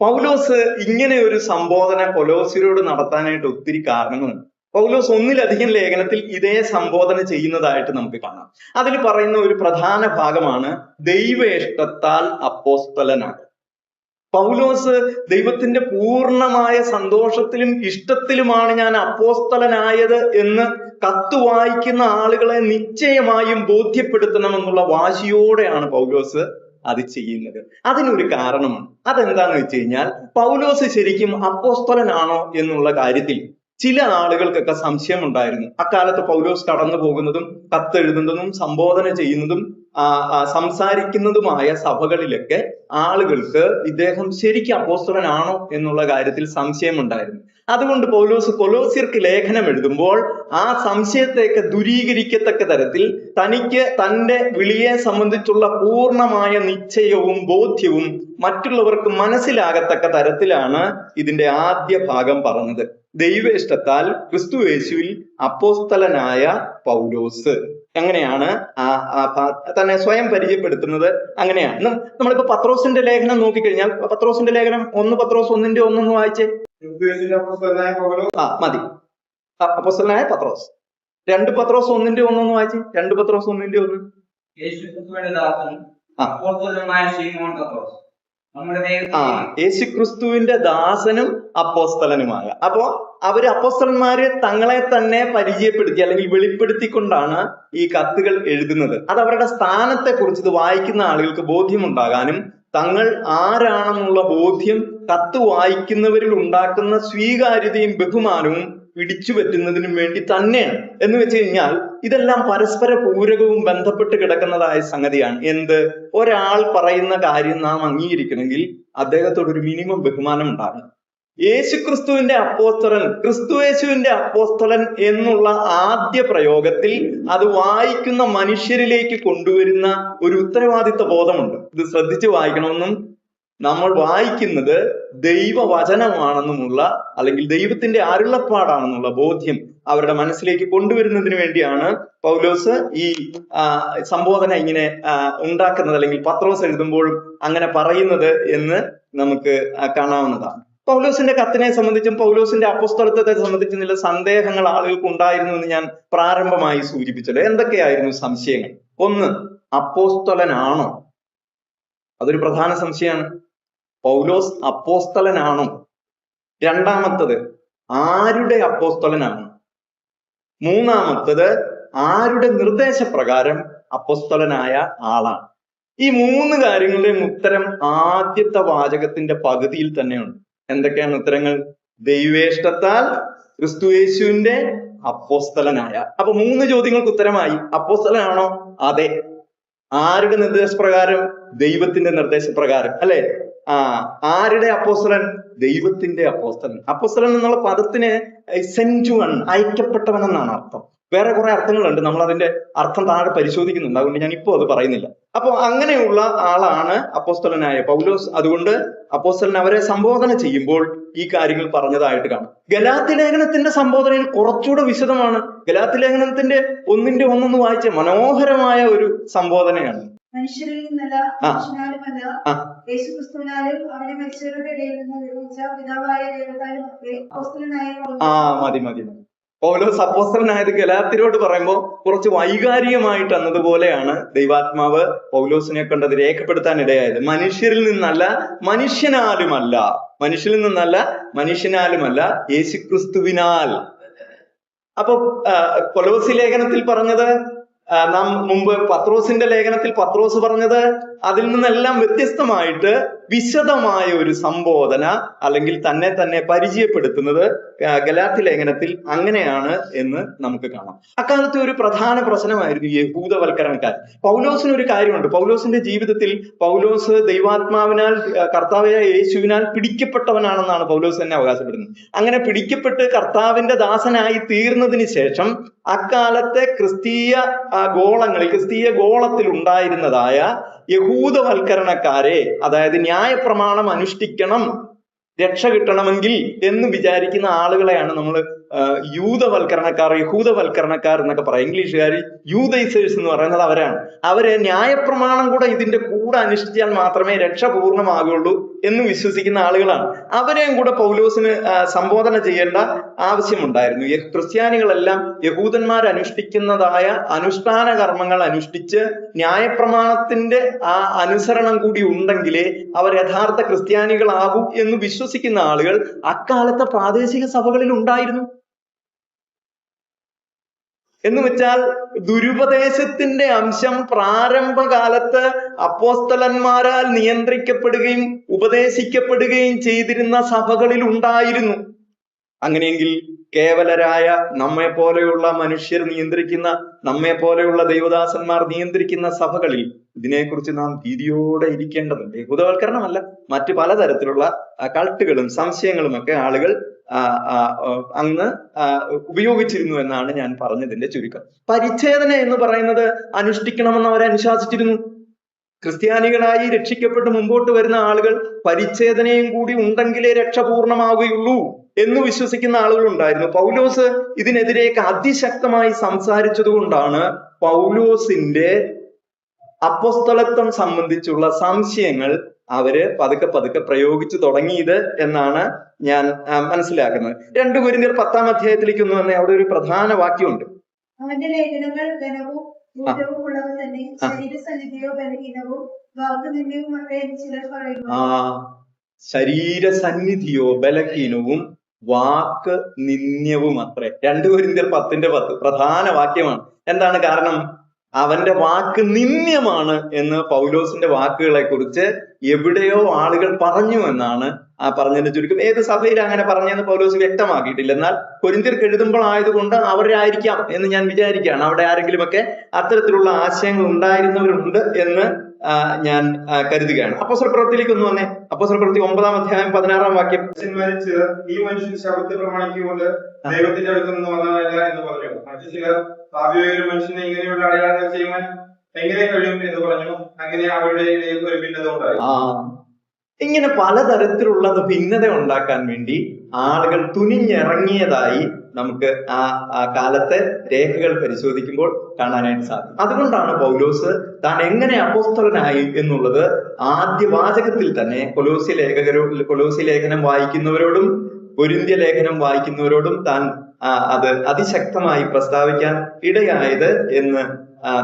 D: പൗലോസ് ഇങ്ങനെ ഒരു സംബോധന കൊലോസ്യരോട് നടത്താനായിട്ട് ഒത്തിരി കാരണങ്ങളുണ്ട്. പൗലോസ് ഒന്നിലധികം ലേഖനത്തിൽ ഇതേ സംബോധന ചെയ്യുന്നതായിട്ട് നമുക്ക് കാണാം. അതിൽ പറയുന്ന ഒരു പ്രധാന ഭാഗമാണ് ദൈവേഷ്ടത്താൽ അപ്പോസ്തലനാണ്. പൗലോസ് ദൈവത്തിന്റെ പൂർണ്ണമായ സന്തോഷത്തിലും ഇഷ്ടത്തിലുമാണ് ഞാൻ അപ്പോസ്തലനായത് എന്ന് കത്ത് വായിക്കുന്ന ആളുകളെ നിശ്ചയമായും ബോധ്യപ്പെടുത്തണമെന്നുള്ള വാശിയോടെയാണ് പൗലോസ് അത് ചെയ്യുന്നത്. അതിനൊരു കാരണമാണ്. അതെന്താന്ന് വെച്ച് കഴിഞ്ഞാൽ, പൗലോസ് ശരിക്കും അപ്പോസ്തലനാണോ എന്നുള്ള കാര്യത്തിൽ ചില ആളുകൾക്കൊക്കെ സംശയം ഉണ്ടായിരുന്നു. അക്കാലത്ത് പൗലോസ് കടന്നു പോകുന്നതും കത്തെഴുതുന്നതും സംബോധന ചെയ്യുന്നതും സംസാരിക്കുന്നതുമായ സഭകളിലൊക്കെ ആളുകൾക്ക് ഇദ്ദേഹം ശരിക്കും അപ്പോസ്തലനാണോ എന്നുള്ള കാര്യത്തിൽ സംശയമുണ്ടായിരുന്നു. അതുകൊണ്ട് പൗലോസ് കൊലോസ്യർക്ക് ലേഖനം എഴുതുമ്പോൾ ആ സംശയത്തെയൊക്കെ ദൂരീകരിക്കത്തക്ക തരത്തിൽ തനിക്ക് തന്റെ വിളിയെ സംബന്ധിച്ചുള്ള പൂർണ്ണമായ നിശ്ചയവും ബോധ്യവും മറ്റുള്ളവർക്ക് മനസ്സിലാകത്തക്ക തരത്തിലാണ് ഇതിന്റെ ആദ്യ ഭാഗം പറഞ്ഞത്. ദൈവേഷ്ടത്താൽ ക്രിസ്തുയേശുവിൽ അപ്പോസ്തലനായ പൗലോസ്.
A: അങ്ങനെയാണ് തന്നെ സ്വയം പരിചയപ്പെടുത്തുന്നത്. അങ്ങനെയാണ് നമ്മളിപ്പോ പത്രോസിന്റെ ലേഖനം നോക്കിക്കഴിഞ്ഞാൽ, പത്രോസിന്റെ ലേഖനം 1 പത്രോസ് 1:1 വായിച്ചേ. മതി. അപ്പോസ്തലനായ പത്രോസ്. 2 പത്രോസ് 1:1 വായിച്ചേ. 2 പത്രോസ് 1:1. യേശുക്രിസ്തുവിന്റെ ദാസനും അപ്പോസ്തലനുമായ. അപ്പോ അവര് അപ്പോസ്തലന്മാര് തങ്ങളെ തന്നെ പരിചയപ്പെടുത്തി അല്ലെങ്കിൽ വെളിപ്പെടുത്തിക്കൊണ്ടാണ് ഈ കത്തുകൾ എഴുതുന്നത്. അത് അവരുടെ സ്ഥാനത്തെ കുറിച്ച് ഇത് വായിക്കുന്ന ആളുകൾക്ക് ബോധ്യമുണ്ടാകാനും തങ്ങൾ ആരാണെന്നുള്ള ബോധ്യം കത്ത് വായിക്കുന്നവരിൽ ഉണ്ടാക്കുന്ന സ്വീകാര്യതയും ബഹുമാനവും പിടിച്ചു പറ്റുന്നതിനും വേണ്ടി തന്നെയാണ്. എന്ന് വെച്ച് കഴിഞ്ഞാൽ ഇതെല്ലാം പരസ്പര പൂരകവും ബന്ധപ്പെട്ട് കിടക്കുന്നതായ സംഗതിയാണ്. എന്ത്? ഒരാൾ പറയുന്ന കാര്യം നാം അംഗീകരിക്കണമെങ്കിൽ അദ്ദേഹത്തോടൊരു മിനിമം ബഹുമാനം ഉണ്ടാകണം. യേശുക്രിസ്തുവിന്റെ അപ്പോസ്തലൻ, ക്രിസ്തുയേശുവിന്റെ അപ്പോസ്തലൻ എന്നുള്ള ആദ്യ പ്രയോഗത്തിൽ അത് വായിക്കുന്ന മനുഷ്യരിലേക്ക് കൊണ്ടുവരുന്ന ഒരു ഉത്തരവാദിത്വ ബോധമുണ്ട്. ഇത് ശ്രദ്ധിച്ച് വായിക്കണമെന്നും നമ്മൾ വായിക്കുന്നത് ദൈവവചനമാണെന്നുമുള്ള അല്ലെങ്കിൽ ദൈവത്തിന്റെ അരുളപ്പാടാണെന്നുള്ള ബോധ്യം അവരുടെ മനസ്സിലേക്ക് കൊണ്ടുവരുന്നതിന് വേണ്ടിയാണ് പൗലോസ് ഈ സംബോധന ഇങ്ങനെ ഉണ്ടാക്കുന്നത്, അല്ലെങ്കിൽ പത്രോസ് എഴുതുമ്പോഴും അങ്ങനെ പറയുന്നത് എന്ന് നമുക്ക് കാണാവുന്നതാണ്. പൗലോസിന്റെ കത്തിനെ സംബന്ധിച്ചും പൗലോസിന്റെ അപ്പോസ്തലത്വത്തെ സംബന്ധിച്ചും ചില സന്ദേഹങ്ങൾ ആളുകൾക്ക് ഉണ്ടായിരുന്നു എന്ന് ഞാൻ പ്രാരംഭമായി സൂചിപ്പിച്ചല്ലോ. എന്തൊക്കെയായിരുന്നു സംശയങ്ങൾ? ഒന്ന്, അപ്പോസ്തലനാണോ? അതൊരു പ്രധാന സംശയമാണ്. പൗലോസ് അപ്പോസ്തലനാണോ? രണ്ടാമത്തത്, ആരുടെ അപ്പോസ്തലനാണ്? മൂന്നാമത്തത്, ആരുടെ നിർദ്ദേശപ്രകാരം അപ്പോസ്തലനായ ആളാണ്? ഈ 3 കാര്യങ്ങളുടെയും ഉത്തരം ആദ്യത്തെ വാചകത്തിന്റെ പകുതിയിൽ തന്നെയുണ്ട്. എന്തൊക്കെയാണ് ഉത്തരങ്ങൾ? ദൈവേഷ്ടത്താൽ ക്രിസ്തുയേശുവിന്റെ അപ്പോസ്തലനായ. അപ്പൊ 3 ചോദ്യങ്ങൾക്ക് ഉത്തരമായി. അപ്പോസ്തലനാണോ? അതെ. ആരുടെ നിർദ്ദേശപ്രകാരം? ദൈവത്തിന്റെ നിർദ്ദേശപ്രകാരം, അല്ലെ? ആരുടെ അപ്പോസ്തലൻ? ദൈവത്തിന്റെ അപ്പോസ്തലൻ. അപ്പോസ്തലൻ എന്നുള്ള പദത്തിന് സെന്റ് വൺ, അയക്കപ്പെട്ടവൻ എന്നാണ് അർത്ഥം. വേറെ കുറെ അർത്ഥങ്ങളുണ്ട്, നമ്മൾ അതിന്റെ അർത്ഥം താഴെ പരിശോധിക്കുന്നുണ്ട്, അതുകൊണ്ട് ഞാൻ ഇപ്പോൾ അത് പറയുന്നില്ല. അപ്പൊ അങ്ങനെയുള്ള ആളാണ് അപ്പോസ്തലനായ പൗലോസ്. അതുകൊണ്ട് അപ്പോസ്തലൻ അവരെ സംബോധന ചെയ്യുമ്പോൾ ഈ കാര്യങ്ങൾ പറഞ്ഞതായിട്ട് കാണാം. ഗലാത്യ ലേഖനത്തിന്റെ സംബോധനയിൽ കുറച്ചുകൂടെ വിശദമാണ്. ഗലാത്യ ലേഖനത്തിന്റെ 1:1 വായിച്ച മനോഹരമായ ഒരു സംബോധനയാണ്.
E: മനുഷ്യരിൽ നിന്നല്ല, മനുഷ്യനാലുമല്ല, യേശുക്രിസ്തുവിനാലും അവനെ മരിച്ചവരുടെ ഇടയിൽ നിന്ന് നിർമ്മിച്ച പിതാവായ ദൈവത്താലും അപ്പോസ്തലനായ
A: മതി. പൗലോസ് അപ്പോസ്തലനായത് ഗലാത്യരോട് പറയുമ്പോൾ കുറച്ച് വൈകാരികമായിട്ട് എന്നതുപോലെയാണ് ദൈവാത്മാവ് പൗലോസിനെ കണ്ടത് രേഖപ്പെടുത്താൻ ഇടയായത്. മനുഷ്യരിൽ നിന്നല്ല, മനുഷ്യനാലുമല്ല, യേശുക്രിസ്തുവിനാൽ. അപ്പൊ കൊലോസി ലേഖനത്തിൽ പറഞ്ഞത്, നാം മുമ്പ് പത്രോസിന്റെ ലേഖനത്തിൽ പത്രോസ് പറഞ്ഞത്, അതിൽ നിന്നെല്ലാം വ്യത്യസ്തമായിട്ട് വിശദമായ ഒരു സംബോധന അല്ലെങ്കിൽ തന്നെ പരിചയപ്പെടുത്തുന്നത് ഗലാത്യ ലേഖനത്തിൽ അങ്ങനെയാണ് എന്ന് നമുക്ക് കാണാം. അക്കാലത്തെ ഒരു പ്രധാന പ്രശ്നമായിരുന്നു യഹൂദവൽക്കരണക്കാർ. പൗലോസിനൊരു കാര്യമുണ്ട്. പൗലോസിന്റെ ജീവിതത്തിൽ പൗലോസ് ദൈവാത്മാവിനാൽ, കർത്താവായ യേശുവിനാൽ പിടിക്കപ്പെട്ടവനാണെന്നാണ് പൗലോസ് തന്നെ അവകാശപ്പെടുന്നത്. അങ്ങനെ പിടിക്കപ്പെട്ട് കർത്താവിന്റെ ദാസനായി തീർന്നതിന് ശേഷം അക്കാലത്തെ ക്രിസ്തീയ ഗോളത്തിൽ ഉണ്ടായിരുന്നതായ യഹൂദവൽക്കരണക്കാരെ, അതായത് ന്യായപ്രമാണം അനുഷ്ഠിക്കണം, രക്ഷ കിട്ടണമെങ്കിൽ എന്ന് വിചാരിക്കുന്ന ആളുകളെയാണ് നമ്മൾ യഹൂദവൽക്കരണക്കാർ എന്നൊക്കെ പറയാം. ഇംഗ്ലീഷുകാർ യൂദൈസേഴ്സ് എന്ന് പറയുന്നത് അവരാണ്. അവര് ന്യായപ്രമാണം കൂടെ ഇതിന്റെ കൂടെ അനുഷ്ഠിച്ചാൽ മാത്രമേ രക്ഷ പൂർണ്ണമാകുള്ളൂ എന്ന് വിശ്വസിക്കുന്ന ആളുകളാണ്. അവരെയും കൂടെ പൗലോസിന് സംബോധന ചെയ്യേണ്ട ആവശ്യമുണ്ടായിരുന്നു. ക്രിസ്ത്യാനികളെല്ലാം യഹൂദന്മാർ അനുഷ്ഠിക്കുന്നതായ അനുഷ്ഠാന കർമ്മങ്ങൾ അനുഷ്ഠിച്ച് ന്യായപ്രമാണത്തിന്റെ ആ അനുസരണം കൂടി ഉണ്ടെങ്കിലേ അവർ യഥാർത്ഥ ക്രിസ്ത്യാനികളാകൂ എന്ന് വിശ്വസിക്കുന്ന ആളുകൾ അക്കാലത്തെ പ്രാദേശിക സഭകളിൽ ഉണ്ടായിരുന്നു. എന്ന് വെച്ചാൽ ദുരുപദേശത്തിന്റെ അംശം പ്രാരംഭകാലത്ത് അപ്പോസ്തലന്മാരാൽ നിയന്ത്രിക്കപ്പെടുകയും ഉപദേശിക്കപ്പെടുകയും ചെയ്തിരുന്ന സഭകളിൽ ഉണ്ടായിരുന്നു. അങ്ങനെയെങ്കിൽ കേവലരായ നമ്മെ പോലെയുള്ള മനുഷ്യർ നിയന്ത്രിക്കുന്ന, നമ്മെ പോലെയുള്ള ദൈവദാസന്മാർ നിയന്ത്രിക്കുന്ന സഭകളിൽ ഇതിനെക്കുറിച്ച് നാം ഭീതിയോടെ ഇരിക്കേണ്ടതുണ്ട്. യഹൂദവൽക്കരണമല്ല, മറ്റു പലതരത്തിലുള്ള കൾട്ടുകളും സംശയങ്ങളും ഒക്കെ ആളുകൾ അന്ന് ഉപയോഗിച്ചിരുന്നു എന്നാണ് ഞാൻ പറഞ്ഞതിന്റെ ചുരുക്കം. പരിച്ഛേദന എന്ന് പറയുന്നത് അനുഷ്ഠിക്കണമെന്ന് അവരെ അനുശാസിച്ചിരുന്നു. ക്രിസ്ത്യാനികളായി രക്ഷിക്കപ്പെട്ട് മുമ്പോട്ട് വരുന്ന ആളുകൾ പരിച്ഛേദനയും കൂടി ഉണ്ടെങ്കിലേ രക്ഷ പൂർണ്ണമാവുകയുള്ളൂ എന്ന് വിശ്വസിക്കുന്ന ആളുകൾ ഉണ്ടായിരുന്നു. പൗലോസ് ഇതിനെതിരെയൊക്കെ അതിശക്തമായി സംസാരിച്ചത് കൊണ്ടാണ് പൗലോസിന്റെ അപ്പോസ്തലത്വം സംബന്ധിച്ചുള്ള സംശയങ്ങൾ അവര് പതുക്കെ പ്രയോഗിച്ചു തുടങ്ങിയത് എന്നാണ് ഞാൻ മനസ്സിലാക്കുന്നത്. 2 കൊരിന്ത്യർ 10-ാം അധ്യായത്തിലേക്ക് ഒന്ന് വന്നേ. അവിടെ ഒരു പ്രധാന വാക്യമുണ്ട്.
E: അവന്റെ ലേഖനങ്ങൾ ഘനവും ഊർജവും ഉള്ളവ തന്നെ, ശരീരസന്നിധിയോ ബലഹീനവും വാക്കുനിന്ദയും ഒക്കെ എന്ന് ചിലർ പറയുന്നു.
A: ശരീരസന്നിധിയോ ബലഹീനവും വാക്ക് നിന്ദ്യവും അത്രേ. 2 കൊരിന്ത്യർ 10:10 പ്രധാന വാക്യമാണ്. എന്താണ് കാരണം? അവന്റെ വാക്ക് നിന്ദ്യമാണ് എന്ന് പൗലോസിന്റെ വാക്കുകളെ കുറിച്ച് എവിടെയോ ആളുകൾ പറഞ്ഞു എന്നാണ് ആ പറഞ്ഞതിന്റെ ചുരുക്കം. ഏത് സഭയിൽ അങ്ങനെ പറഞ്ഞെന്ന് പൗലോസ് വ്യക്തമാക്കിയിട്ടില്ല. എന്നാൽ കൊരിന്ത്യർക്ക് എഴുതുമ്പോൾ ആയതുകൊണ്ട് അവരായിരിക്കാം എന്ന് ഞാൻ വിചാരിക്കുകയാണ്. അവിടെ ആരെങ്കിലുമൊക്കെ അത്തരത്തിലുള്ള ആശയങ്ങൾ ഉണ്ടായിരുന്നവരുണ്ട് എന്ന് ഞാൻ കരുതുകയാണ്. അപ്പോസ്തല പ്രവൃത്തിയിലേക്ക് ഒന്ന് വന്നേ. അപ്പോസ്തല പ്രവൃത്തി 9-ാം അധ്യായം 16-ാം വാക്യം.
D: ഈ മനുഷ്യൻ ശബ്ദത്തെ പ്രമാണിക്കുകൊണ്ട് ദൈവത്തിന്റെ അടുത്ത് നിന്ന് വന്നതല്ല എന്ന് പറഞ്ഞു. മറ്റു ചിലർ ഭാവിയൊരു മനുഷ്യനെ ഇങ്ങനെയുള്ള അടയാളങ്ങൾ ചെയ്യുവാൻ എങ്ങനെ കഴിയും എന്ന് പറഞ്ഞു. അങ്ങനെ അവരുടെ ഇടയിൽ ഒരു ഭിന്നത ഉണ്ടായി.
A: ഇങ്ങനെ പലതരത്തിലുള്ള ഭിന്നത ഉണ്ടാക്കാൻ വേണ്ടി ആളുകൾ തുനിഞ്ഞിറങ്ങിയതായി നമുക്ക് ആ കാലത്തെ രേഖകൾ പരിശോധിക്കുമ്പോൾ കാണാനായിട്ട് സാധിക്കും. അതുകൊണ്ടാണ് പൗലോസ് താൻ എങ്ങനെ അപ്പോസ്തലനായി എന്നുള്ളത് ആദ്യ വാചകത്തിൽ തന്നെ കൊലോസ്യ ലേഖനം വായിക്കുന്നവരോടും കൊരിന്ത്യ ലേഖനം വായിക്കുന്നവരോടും താൻ അത് അതിശക്തമായി പ്രസ്താവിക്കാൻ ഇടയായത് എന്ന്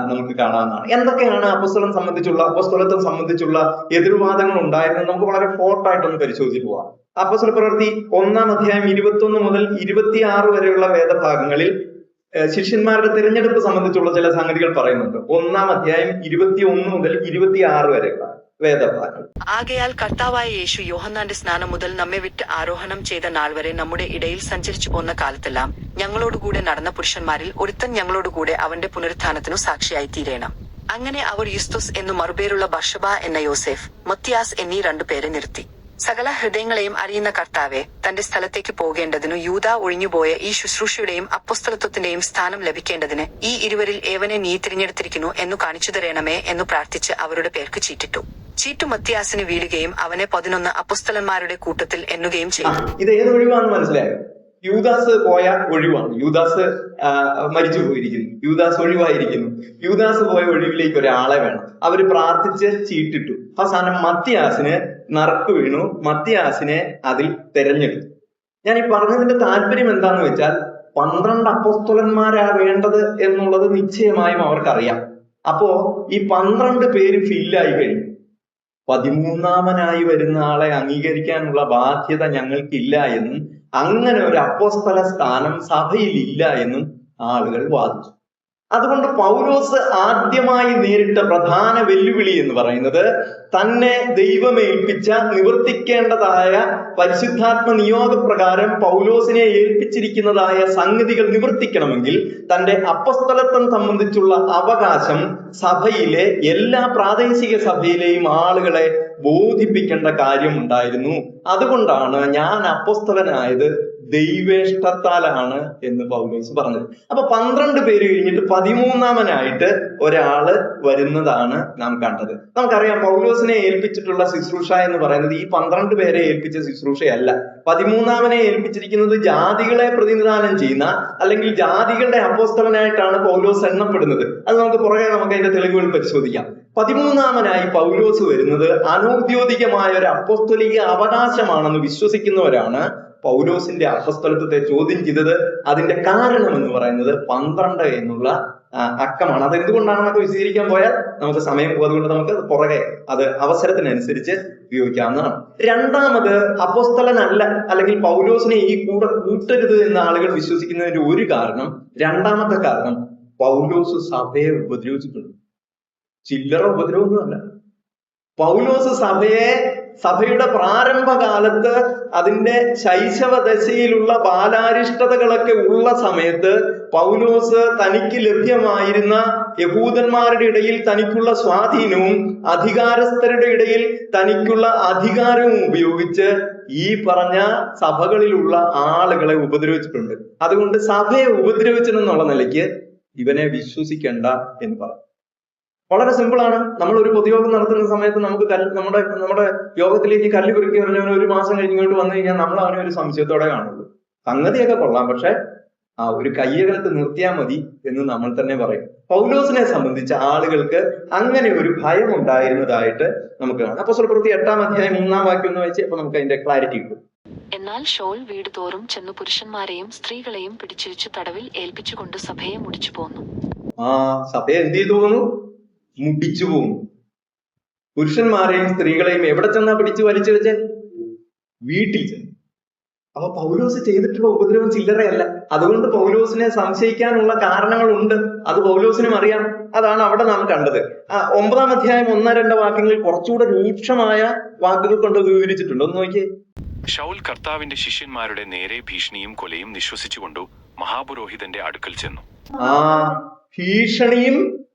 A: നമുക്ക് കാണാവുന്നതാണ്. എന്തൊക്കെയാണ് അപ്പോസ്തലത്വം സംബന്ധിച്ചുള്ള എതിർവാദങ്ങൾ ഉണ്ടായിരുന്നത് നമുക്ക് വളരെ ഷോർട്ടായിട്ടൊന്ന് പരിശോധിച്ചു പോവാം. അപ്പോസ്തല പ്രവൃത്തി 1-ാം അധ്യായം 21 മുതൽ 26 വരെയുള്ള വേദഭാഗങ്ങളിൽ ശിഷ്യന്മാരുടെ തിരഞ്ഞെടുപ്പ് സംബന്ധിച്ചുള്ള ചില സംഗതികൾ പറയുന്നുണ്ട്. 1-ാം അധ്യായം 21 മുതൽ 26 വരെയുള്ള വേദഭാഗങ്ങൾ.
C: ആകയാൽ കർത്താവായ യേശു യോഹന്നാന്റെ സ്നാനം മുതൽ നമ്മെ വിട്ട് ആരോഹണം ചെയ്ത നാൾ വരെ നമ്മുടെ ഇടയിൽ സഞ്ചരിച്ചു പോന്ന കാലത്തെല്ലാം ഞങ്ങളോടുകൂടെ നടന്ന പുരുഷന്മാരിൽ ഒരുത്തൻ ഞങ്ങളോടുകൂടെ അവന്റെ പുനരുത്ഥാനത്തിനു സാക്ഷിയായി തീരേണം. അങ്ങനെ അവർ യുസ്തുസ് എന്നു മറുപേരുള്ള ബർശബ എന്ന യോസേഫ്, മത്തിയാസ് എന്നീ 2 പേരെ നിർത്തി. സകല ഹൃദയങ്ങളെയും അറിയുന്ന കർത്താവെ, തന്റെ സ്ഥലത്തേക്ക് പോകേണ്ടതിനു യൂദാ ഒഴിഞ്ഞുപോയ ഈ ശുശ്രൂഷയുടെയും അപ്പോസ്തലത്വത്തിന്റെയും സ്ഥാനം ലഭിക്കേണ്ടതിന് ഈ ഇരുവരിൽ ഏവനെ നീ തിരഞ്ഞെടുത്തിരിക്കുന്നു എന്നു കാണിച്ചു തരണമേ എന്നു പ്രാർത്ഥിച്ച് അവരുടെ പേർക്ക് ചീട്ടിട്ടു. ചീട്ടു മത്തിയാസിന് വീഴുകയും അവനെ 11 അപ്പോസ്തലന്മാരുടെ കൂട്ടത്തിൽ എണ്ണുകയും ചെയ്തു.
A: ഇത് ഏത് ഒഴിവാണെന്ന് മനസ്സിലായോ? യൂദാസ് പോയ ഒഴിവാണ്. യൂദാസ് മരിച്ചു പോയിരിക്കുന്നു. യൂദാസ് ഒഴിവായിരിക്കുന്നു. യൂദാസ് പോയ ഒഴിവിലേക്ക് ഒരാളെ വേണം. അവര് പ്രാർത്ഥിച്ച് ചീട്ടിട്ടു. അവസാനം മത്തിയാസിന് നറുക്ക് വീണു. മത്തിയാസിനെ അതിൽ തെരഞ്ഞെടുത്തു. ഞാൻ ഈ പറഞ്ഞതിന്റെ താല്പര്യം എന്താന്ന് വെച്ചാൽ 12 അപ്പോസ്തലന്മാരാ വേണ്ടത് എന്നുള്ളത് നിശ്ചയമായും അവർക്കറിയാം. അപ്പോ ഈ 12 പേര് ഫില്ലായി കഴിഞ്ഞു. 13-ാമനായി വരുന്ന ആളെ അംഗീകരിക്കാനുള്ള ബാധ്യത ഞങ്ങൾക്കില്ല എന്നും അങ്ങനെ ഒരു അപ്പോസ്തല സ്ഥാനം സഭയിൽ ഇല്ല എന്നും ആളുകൾ വാദിച്ചു. അതുകൊണ്ട് പൗലോസ് ആദ്യമായി നേരിട്ട പ്രധാന വെല്ലുവിളി എന്ന് പറയുന്നത് തന്നെ ദൈവമേൽപ്പിച്ച നിവർത്തിക്കേണ്ടതായ പരിശുദ്ധാത്മ നിയോഗപ്രകാരം പൗലോസിനെ ഏൽപ്പിച്ചിരിക്കുന്നതായ സംഗതികൾ നിവർത്തിക്കണമെങ്കിൽ തന്റെ അപ്പോസ്തലത്വം സംബന്ധിച്ചുള്ള അവകാശം സഭയിലെ എല്ലാ പ്രാദേശിക സഭയിലെയും ആളുകളെ ബോധിപ്പിക്കേണ്ട കാര്യമുണ്ടായിരുന്നു. അതുകൊണ്ടാണ് ഞാൻ അപ്പോസ്തലനായത് ദൈവേഷ്ടത്താലാണ് എന്ന് പൗലോസ് പറഞ്ഞത്. അപ്പൊ 12 പേര് കഴിഞ്ഞിട്ട് 13-ാമനായിട്ട് ഒരാള് വരുന്നതാണ് നാം കണ്ടത്. നമുക്കറിയാം പൗലോസിനെ ഏൽപ്പിച്ചിട്ടുള്ള ശുശ്രൂഷ എന്ന് പറയുന്നത് ഈ 12 പേരെ ഏൽപ്പിച്ച ശുശ്രൂഷയല്ല. 13-ാമനെ ഏൽപ്പിച്ചിരിക്കുന്നത് ജാതികളെ പ്രതിനിധാനം ചെയ്യുന്ന അല്ലെങ്കിൽ ജാതികളുടെ അപ്പോസ്തലനായിട്ടാണ് പൗലോസ് എണ്ണപ്പെടുന്നത്. അത് നമുക്ക് അതിന്റെ തെളിവുകൾ പരിശോധിക്കാം. 13-ാമനായി പൗലോസ് വരുന്നത് അനൗദ്യോഗികമായ ഒരു അപ്പോസ്തലിക അവകാശമാണെന്ന് വിശ്വസിക്കുന്നവരാണ് പൗലോസിന്റെ അപ്പോസ്തലത്വത്തെ ചോദ്യം ചെയ്തത്. അതിന്റെ കാരണം എന്ന് പറയുന്നത് 12 എന്നുള്ള അക്കമാണ്. അത് എന്തുകൊണ്ടാണെന്നൊക്കെ വിശദീകരിക്കാൻ പോയാൽ നമുക്ക് സമയം പോകുന്നതുകൊണ്ട് നമുക്ക് അത് അവസരത്തിനനുസരിച്ച് ഉപയോഗിക്കാവുന്നതാണ്. രണ്ടാമത് അപ്പോസ്തലനല്ല അല്ലെങ്കിൽ പൗലോസിനെ ഈ കൂടെ കൂട്ടരുത് എന്ന ആളുകൾ വിശ്വസിക്കുന്നതിന്റെ ഒരു കാരണം, രണ്ടാമത്തെ കാരണം പൗലോസ് സഭയെ ഉപദ്രവിച്ചിട്ടുണ്ട്. ചില്ലറ ഉപദ്രവമൊന്നുമല്ല. പൗലോസ് സഭയുടെ പ്രാരംഭകാലത്ത് അതിന്റെ ശൈശവ ദശയിലുള്ള ബാലാരിഷ്ടതകളൊക്കെ ഉള്ള സമയത്ത് പൗലോസ് തനിക്ക് ലഭ്യമായിരുന്ന യഹൂദന്മാരുടെ ഇടയിൽ തനിക്കുള്ള സ്വാധീനവും അധികാരസ്ഥരുടെ ഇടയിൽ തനിക്കുള്ള അധികാരവും ഉപയോഗിച്ച് ഈ പറഞ്ഞ സഭകളിലുള്ള ആളുകളെ ഉപദ്രവിച്ചിട്ടുണ്ട്. അതുകൊണ്ട് സഭയെ ഉപദ്രവിച്ചെന്നുള്ള നിലയ്ക്ക് ഇവനെ വിശ്വസിക്കണ്ട എന്ന് പറഞ്ഞു. വളരെ സിമ്പിളാണ്. നമ്മൾ ഒരു പൊതുയോഗം നടത്തുന്ന സമയത്ത് നമുക്ക് നമ്മുടെ യോഗത്തിലേക്ക് കല്ല് കുറുക്കി എറിഞ്ഞവന് ഒരു മാസം കഴിഞ്ഞ് ഇങ്ങോട്ട് വന്നു കഴിഞ്ഞാൽ നമ്മൾ അവനെ ഒരു സംശയത്തോടെ കാണുള്ളൂ. സംഗതിയൊക്കെ കൊള്ളാം, പക്ഷെ ഒരു കയ്യകലത്ത് നിർത്തിയാൽ മതി എന്ന് നമ്മൾ തന്നെ പറയും. പൗലോസിനെ സംബന്ധിച്ച ആളുകൾക്ക് അങ്ങനെ ഒരു ഭയം ഉണ്ടായിരുന്നതായിട്ട് നമുക്ക് കാണാം. അപ്പോസ്തലപ്രവൃത്തി 8-ാം അധ്യായം 3-ാം വാക്യം ഒന്ന് വായിച്ച് അപ്പൊ നമുക്ക് അതിന്റെ ക്ലാരിറ്റി കിട്ടും.
C: എന്നാൽ ഷൗൽ വീട് തോറും ചെന്നു പുരുഷന്മാരെയും സ്ത്രീകളെയും പിടിച്ചിരിച്ചു തടവിൽ ഏൽപ്പിച്ചുകൊണ്ട് സഭയെ മുടിച്ചു പോന്നു.
A: സഭയെ എന്ത് ചെയ്തു പോന്നു? മുടിച്ചു പോന്നു. പുരുഷന്മാരെയും സ്ത്രീകളെയും എവിടെ ചെന്നാ പിടിച്ചു വലിച്ചു വെച്ച്? വീട്ടിൽ ചെന്നു. അപ്പൊ പൗലോസ് ചെയ്തിട്ടുള്ള ഉപദ്രവം ചില്ലറയല്ല. അതുകൊണ്ട് പൗലോസിനെ സംശയിക്കാനുള്ള കാരണങ്ങളുണ്ട്. അത് പൗലോസിനും അറിയാം. അതാണ് അവിടെ നാം കണ്ടത്. 9-ാം അധ്യായം 1-2 വാക്യങ്ങളിൽ കുറച്ചുകൂടെ രൂക്ഷമായ വാക്കുകൾ കൊണ്ട് വിവരിച്ചിട്ടുണ്ട്. ഒന്ന് നോക്കിയേ.
B: ശൗൽ കർത്താവിന്റെ ശിഷ്യന്മാരുടെ നേരെ ഭീഷണിയും കൊലയും നിശ്വസിച്ചുകൊണ്ടു മഹാപുരോഹിതന്റെ അടുക്കൽ ചെന്നു.
A: ഭീഷണിയും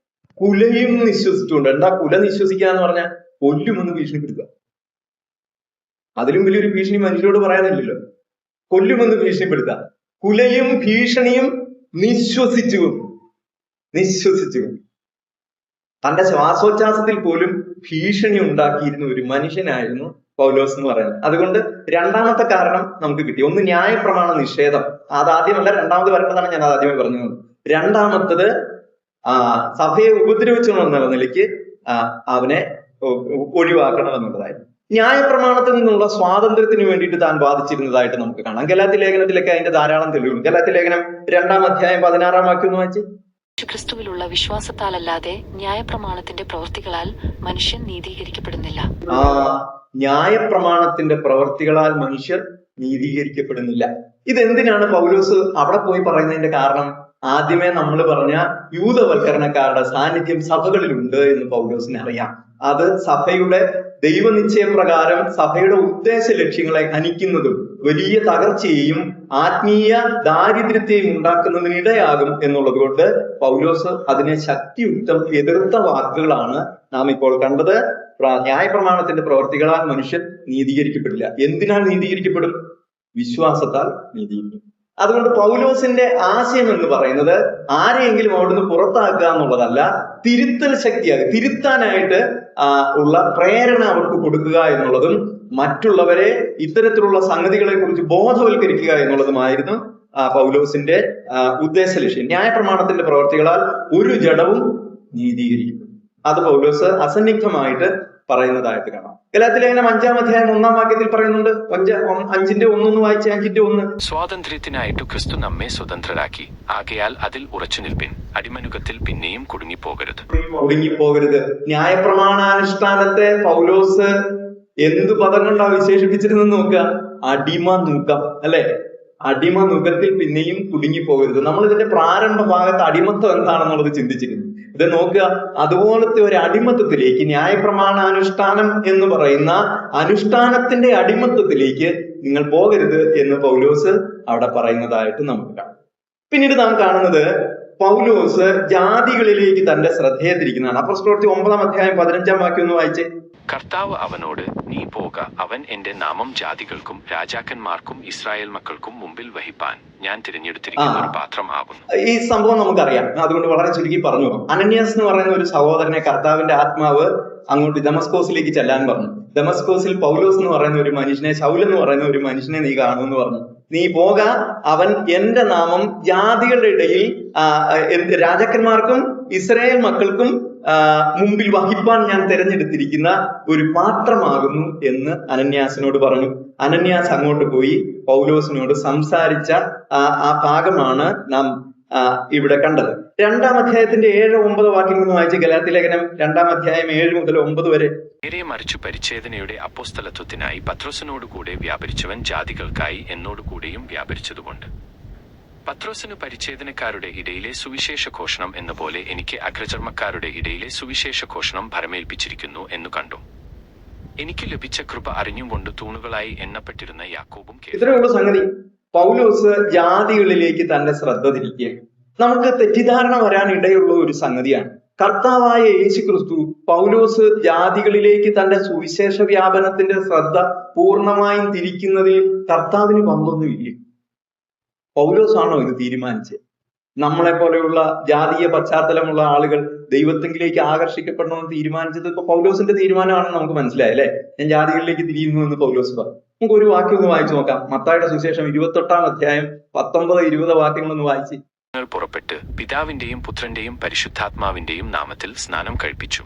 A: കുലയും നിശ്വസിച്ചുകൊണ്ട്. എന്താ കുല നിശ്വസിക്കുക എന്ന് പറഞ്ഞാൽ? കൊല്ലുമെന്ന് ഭീഷണിപ്പെടുത്തുക. അതിലും വലിയൊരു ഭീഷണി മനുഷ്യരോട് പറയാനില്ലല്ലോ. കൊല്ലുമെന്ന് ഭീഷണിപ്പെടുത്തുക. കുലയും ഭീഷണിയും നിശ്വസിച്ചു. തന്റെ ശ്വാസോച്ഛ്വാസത്തിൽ പോലും ഭീഷണി ഉണ്ടാക്കിയിരുന്ന ഒരു മനുഷ്യനായിരുന്നു പൗലോസ് എന്ന് പറയുന്നത്. അതുകൊണ്ട് രണ്ടാമത്തെ കാരണം നമുക്ക് കിട്ടി. ഒന്ന് ന്യായപ്രമാണ നിഷേധം. അതാദ്യമല്ല, രണ്ടാമത് വരേണ്ടതാണ്. ഞാൻ അത് ആദ്യമേ പറഞ്ഞു. രണ്ടാമത്തത് സഭയെ ഉപദ്രവിച്ചു എന്നുള്ള നിലയ്ക്ക് അവനെ ഒഴിവാക്കണം എന്നുള്ളതായിരുന്നു. ന്യായപ്രമാണത്തിൽ നിന്നുള്ള സ്വാതന്ത്ര്യത്തിന് വേണ്ടിയിട്ട് താൻ വാദിച്ചിരുന്നതായിട്ട് നമുക്ക് കാണാം. ഗലാത്യ ലേഖനത്തിലൊക്കെ അതിന്റെ ധാരാളം തെളിവുണ്ട്. ഗലാത്യ ലേഖനം 2-ാം അധ്യായം 16-ാം വാക്യം ഒന്ന് വായിച്ച്.
C: ക്രിസ്തുവിലുള്ള വിശ്വാസത്താലല്ലാതെ ന്യായപ്രമാണത്തിന്റെ പ്രവൃത്തികളാൽ മനുഷ്യൻ നീതീകരിക്കപ്പെടുന്നില്ല.
A: ന്യായപ്രമാണത്തിന്റെ പ്രവൃത്തികളാൽ മനുഷ്യർ നീതീകരിക്കപ്പെടുന്നില്ല. ഇതെന്തിനാണ് പൗലോസ് അവിടെ പോയി പറയുന്നതിന്റെ കാരണം? ആദ്യമേ നമ്മൾ പറഞ്ഞ യൂതവൽക്കരണക്കാരുടെ സാന്നിധ്യം സഭകളിലുണ്ട് എന്ന് പൗലോസിന് അറിയാം. അത് സഭയുടെ ദൈവനിശ്ചയപ്രകാരം സഭയുടെ ഉദ്ദേശ ലക്ഷ്യങ്ങളെ ഹനിക്കുന്നതും വലിയ തകർച്ചയെയും ആത്മീയ ദാരിദ്ര്യത്തെയും ഉണ്ടാക്കുന്നതിനിടയാകും എന്നുള്ളത് കൊണ്ട് പൗലോസ് അതിനെ ശക്തിയുക്തം എതിർത്ത വാക്കുകളാണ് നാം ഇപ്പോൾ കണ്ടത്. ന്യായപ്രമാണത്തിന്റെ പ്രവർത്തികളാൽ മനുഷ്യൻ നീതീകരിക്കപ്പെടില്ല. എന്തിനാൽ നീതീകരിക്കപ്പെടും? വിശ്വാസത്താൽ നീതീകരിക്കും. അതുകൊണ്ട് പൗലോസിന്റെ ആശയം എന്ന് പറയുന്നത് ആരെയെങ്കിലും അവിടുന്ന് പുറത്താക്കുക എന്നുള്ളതല്ല, തിരുത്തൽ ശക്തിയാകുക, തിരുത്താനായിട്ട് ഉള്ള പ്രേരണ അവർക്ക് കൊടുക്കുക എന്നുള്ളതും മറ്റുള്ളവരെ ഇത്തരത്തിലുള്ള സംഗതികളെ കുറിച്ച് ബോധവൽക്കരിക്കുക എന്നുള്ളതുമായിരുന്നു പൗലോസിന്റെ ഉദ്ദേശ ലക്ഷ്യം. ന്യായപ്രമാണത്തിന്റെ പ്രവർത്തികളാൽ ഒരു ജഡവും നീതീകരിക്കും. അത് പൗലോസ് അസന്നിഗ്ധമായിട്ട് പറയുന്നതായിട്ട് കാണാം. ഗലാത്യ ലേഖനം 5-ാം അധ്യായം 1-ാം വാക്യത്തിൽ പറയുന്നുണ്ട്. 5-ന്റെ 1 വായിച്ച്. 5-ന്റെ 1.
B: സ്വാതന്ത്ര്യത്തിനായിട്ടു ക്രിസ്തു നമ്മെ സ്വതന്ത്രരാക്കി, ആകയാൽ അതിൽ ഉറച്ചു നിൽപ്പിൻ, അടിമനുഖത്തിൽ പിന്നെയും കുടുങ്ങിപ്പോകരുത്.
A: ന്യായപ്രമാണാനുഷ്ഠാനത്തെ പൗലോസ് എന്ത് പദം കൊണ്ടാ വിശേഷിപ്പിച്ചിരുന്നെന്ന് നോക്കുക. അടിമ നുഖം, അല്ലെ? അടിമ നുഖത്തിൽ പിന്നെയും കുടുങ്ങിപ്പോകരുത്. നമ്മൾ ഇതിന്റെ പ്രാരംഭ ഭാഗത്ത് അടിമത്വം എന്താണെന്നുള്ളത് ചിന്തിച്ചിരുന്നു. ഇത് നോക്കുക, അതുപോലത്തെ ഒരു അടിമത്വത്തിലേക്ക്, ന്യായപ്രമാണാനുഷ്ഠാനം എന്ന് പറയുന്ന അനുഷ്ഠാനത്തിന്റെ അടിമത്വത്തിലേക്ക് നിങ്ങൾ പോകരുത് എന്ന് പൗലോസ് അവിടെ പറയുന്നതായിട്ട് നമുക്ക് കാണാം. പിന്നീട് നാം കാണുന്നത് പൗലോസ് ജാതികളിലേക്ക് തന്റെ ശ്രദ്ധയെ തിരിക്കുന്നതാണ്. അപ്പോസ്തലപ്രവൃത്തി 9-ാം അധ്യായം 15-ാം വാക്യം ഒന്ന് വായിച്ചേ.
B: കർത്താവ് അവനോട്, നീ പോക, അവൻ എന്റെ നാമം ജാതികൾക്കും രാജാക്കന്മാർക്കും ഇസ്രായേൽ മക്കൾക്കും മുമ്പിൽ വഹിപ്പാൻ ഞാൻ തിരഞ്ഞെടുത്തിരിക്കുന്ന ഒരു പാത്രം ആകുന്നു.
A: ഈ സംഭവം നമുക്കറിയാം. അതുകൊണ്ട് വളരെ ചുരുക്കി പറഞ്ഞു. അനന്യാസ് എന്ന് പറയുന്ന ഒരു സഹോദരനെ കർത്താവിന്റെ ആത്മാവ് അങ്ങോട്ട് ദമസ്കോസിലേക്ക് ചെല്ലാൻ പറഞ്ഞു. ദമസ്കോസിൽ പൗലോസ് എന്ന് പറയുന്ന ഒരു മനുഷ്യനെ, ശൗൽ എന്ന് പറയുന്ന ഒരു മനുഷ്യനെ നീ കാണുമെന്ന് പറഞ്ഞു. നീ പോക, അവൻ എന്റെ നാമം ജാതികളുടെ ഇടയിൽ രാജാക്കന്മാർക്കും ഇസ്രായേൽ മക്കൾക്കും മുമ്പിൽ വഹിപ്പാൻ ഞാൻ തിരഞ്ഞെടുത്തിരിക്കുന്ന ഒരു പാത്രമാകുന്നു എന്ന് അനന്യാസിനോട് പറഞ്ഞു. അനന്യാസ് അങ്ങോട്ട് പോയി പൗലോസിനോട് സംസാരിച്ച ആ ഭാഗമാണ് നാം ഇവിടെ കണ്ടത്. 2-ാം അധ്യായത്തിന്റെ 7-9 വാക്യങ്ങൾ വായിച്ച്. ഗലാത്യ ലേഖനം 2-ാം അധ്യായം 7 മുതൽ 9 വരെ.
B: നേരെ മറിച്ചു പരിച്ഛേദനയുടെ അപ്പോസ്തലത്വത്തിനായി പത്രോസിനോടുകൂടെ വ്യാപരിച്ചവൻ ജാതികൾക്കായി എന്നോടുകൂടെയും വ്യാപരിച്ചതുകൊണ്ട് പത്രോസിന് പരിച്ഛേദനക്കാരുടെ ഇടയിലെ സുവിശേഷ ഘോഷണം എന്ന പോലെ എനിക്ക് അഗ്രചർമ്മക്കാരുടെ ഇടയിലെ സുവിശേഷ ഘോഷണം ഭരമേൽപ്പിച്ചിരിക്കുന്നു എന്നു കണ്ടു. എനിക്ക് ലഭിച്ച കൃപ അറിഞ്ഞുകൊണ്ട് തൂണുകളായി എണ്ണപ്പെട്ടിരുന്ന യാക്കോബും.
A: ഇത്രയുള്ള സംഗതി. പൗലോസ് ജാതികളിലേക്ക് തന്റെ ശ്രദ്ധ തിരിക്കുക. നമുക്ക് തെറ്റിദ്ധാരണ വരാൻ ഇടയുള്ള ഒരു സംഗതിയാണ്. കർത്താവായ യേശുക്രിസ്തു പൗലോസ് ജാതികളിലേക്ക് തന്റെ സുവിശേഷ വ്യാപനത്തിന്റെ ശ്രദ്ധ പൂർണ്ണമായും തിരിക്കുന്നതിൽ കർത്താവിന് പങ്കൊന്നുമില്ലേ? പൗലോസാണോ ഇത് തീരുമാനിച്ചത്? നമ്മളെ പോലെയുള്ള ജാതീയ പശ്ചാത്തലമുള്ള ആളുകൾ ദൈവത്തിലേക്ക് ആകർഷിക്കപ്പെടണമെന്ന് തീരുമാനിച്ചത് ഇപ്പൊ പൗലോസിന്റെ തീരുമാനമാണെന്ന് നമുക്ക് മനസ്സിലായി അല്ലെ. ഞാൻ ജാതികളിലേക്ക് തിരിയുന്നു എന്ന് പൗലോസ് പറഞ്ഞു. നമുക്ക് ഒരു വാക്യം ഒന്ന് വായിച്ചു നോക്കാം. മത്തായിയുടെ സുവിശേഷം 28-ാം അധ്യായം 19-20 വാക്യങ്ങളൊന്ന് വായിച്ച്.
B: നിങ്ങൾ പുറപ്പെട്ട് പിതാവിന്റെയും പുത്രന്റെയും പരിശുദ്ധാത്മാവിന്റെയും നാമത്തിൽ സ്നാനം കഴിപ്പിച്ചു.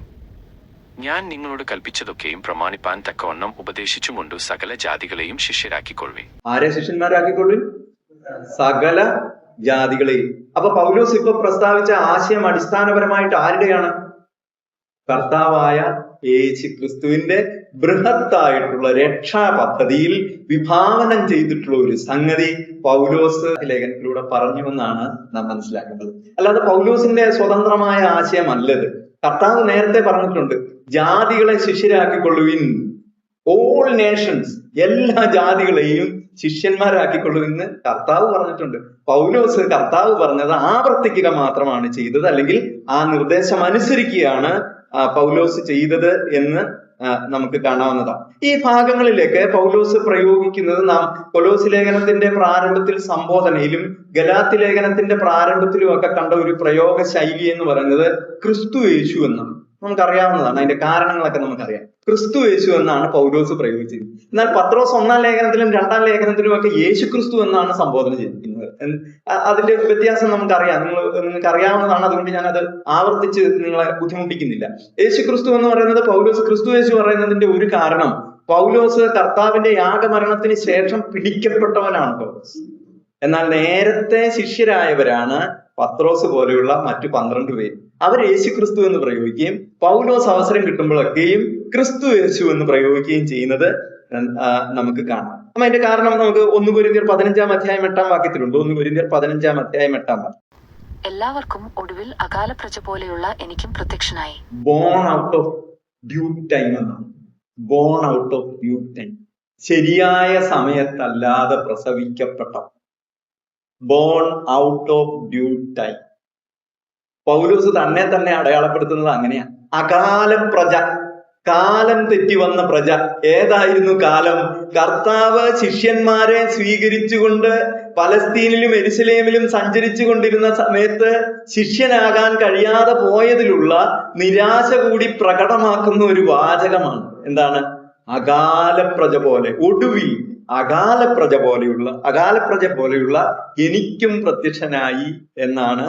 B: ഞാൻ നിങ്ങളോട് കൽപ്പിച്ചതൊക്കെയും പ്രമാണിപ്പാൻ തക്കവണ്ണം ഉപദേശിച്ചുകൊണ്ടു സകല ജാതികളെയും ശിഷ്യരാക്കിക്കൊള്ളുവിൻ.
A: ആരെ ശിഷ്യന്മാരാക്കിക്കൊള്ളു? സകല ജാതികളെയും. അപ്പൊ പൗലോസ് ഇപ്പൊ പ്രസ്താവിച്ച ആശയം അടിസ്ഥാനപരമായിട്ട് ആരുടെയാണ്? കർത്താവായ യേശു ക്രിസ്തുവിന്റെ ബൃഹത്തായിട്ടുള്ള രക്ഷാ പദ്ധതിയിൽ വിഭാവനം ചെയ്തിട്ടുള്ള ഒരു സംഗതി പൗലോസ് ലേഖനത്തിലൂടെ പറഞ്ഞുവെന്നാണ് നാം മനസ്സിലാക്കുന്നത്. അല്ലാതെ പൗലോസിന്റെ സ്വതന്ത്രമായ ആശയമല്ലത്. കർത്താവ് നേരത്തെ പറഞ്ഞിട്ടുണ്ട്, ജാതികളെ ശിഷ്യരാക്കിക്കൊള്ളുവിൻ, ഓൾ നേഷൻസ്, എല്ലാ ജാതികളെയും ശിഷ്യന്മാരാക്കിക്കൊള്ളുവിന്ന് കർത്താവ് പറഞ്ഞിട്ടുണ്ട്. പൗലോസ് കർത്താവ് പറഞ്ഞത് ആവർത്തിക്കുക മാത്രമാണ് ചെയ്തത്, അല്ലെങ്കിൽ ആ നിർദ്ദേശം അനുസരിക്കുകയാണ് പൗലോസ് ചെയ്തത് എന്ന് നമുക്ക് കാണാവുന്നതാണ്. ഈ ഭാഗങ്ങളിലേക്ക് പൗലോസ് പ്രയോഗിക്കുന്നത് നാം കൊലോസ് ലേഖനത്തിന്റെ പ്രാരംഭത്തിൽ സംബോധനയിലും ഗലാത്യ ലേഖനത്തിന്റെ പ്രാരംഭത്തിലും ഒക്കെ കണ്ട ഒരു പ്രയോഗ ശൈലി എന്ന് പറയുന്നത് ക്രിസ്തു യേശു എന്നാണ്. നമുക്കറിയാവുന്നതാണ്. അതിന്റെ കാരണങ്ങളൊക്കെ നമുക്കറിയാം. ക്രിസ്തു യേശു എന്നാണ് പൗലോസ് പ്രയോഗിച്ചത്. എന്നാൽ പത്രോസ് 1-ാം ലേഖനത്തിലും 2-ാം ലേഖനത്തിലും ഒക്കെ യേശു ക്രിസ്തു എന്നാണ് സംബോധന ചെയ്തിരിക്കുന്നത്. അതിന്റെ വ്യത്യാസം നമുക്കറിയാം, നിങ്ങൾക്ക് അറിയാവുന്നതാണ്. അതുകൊണ്ട് ഞാനത് ആവർത്തിച്ച് നിങ്ങളെ ബുദ്ധിമുട്ടിക്കുന്നില്ല. യേശു ക്രിസ്തു എന്ന് പറയുന്നത് പൗലോസ് ക്രിസ്തു യേശു പറയുന്നതിന്റെ ഒരു കാരണം, പൗലോസ് കർത്താവിന്റെ യാഗമരണത്തിന് ശേഷം പിടിക്കപ്പെട്ടവനാണ് പൗലോസ്. എന്നാൽ നേരത്തെ ശിഷ്യരായവരാണ് പത്രോസ് പോലെയുള്ള മറ്റു 12 പേര്. അവർ യേശു ക്രിസ്തു എന്ന് പ്രയോഗിക്കുകയും പൗലോസ് അവസരം കിട്ടുമ്പോഴൊക്കെയും ക്രിസ്തു യേശു എന്ന് പ്രയോഗിക്കുകയും ചെയ്യുന്നത് നമുക്ക് കാണാം. അപ്പൊ അതിന്റെ കാരണം നമുക്ക് 1 കൊരിന്ത്യർ 15-ാം അധ്യായം 8-ാം വാക്യത്തിലുണ്ട്. 1 കൊരിന്ത്യർ 15-ാം അധ്യായം 8-ാം വാക്യം.
C: എല്ലാവർക്കും ഒടുവിൽ അകാല പ്രജ പോലെയുള്ള എനിക്കും പ്രത്യക്ഷനായി.
A: Born out of due time എന്നാണ്. Born out of due time, ശരിയായ സമയത്തല്ലാതെ പ്രസവിക്കപ്പെട്ട. Born out of due time. പൗലോസ് തന്നെ അടയാളപ്പെടുത്തുന്നത് അങ്ങനെയാണ്. അകാല പ്രജ, കാലം തെറ്റി വന്ന പ്രജ. ഏതായിരുന്നു കാലം? കർത്താവ് ശിഷ്യന്മാരെ സ്വീകരിച്ചുകൊണ്ട് പലസ്തീനിലും യെരുശലേമിലും സഞ്ചരിച്ചു കൊണ്ടിരുന്ന സമയത്ത് ശിഷ്യനാകാൻ കഴിയാതെ പോയതിലുള്ള നിരാശ കൂടി പ്രകടമാക്കുന്ന ഒരു വാചകമാണ്. എന്താണ്? അകാല പ്രജ പോലെ, ഒടുവിൽ അകാല പ്രജ പോലെയുള്ള എനിക്കും പ്രത്യക്ഷനായി എന്നാണ്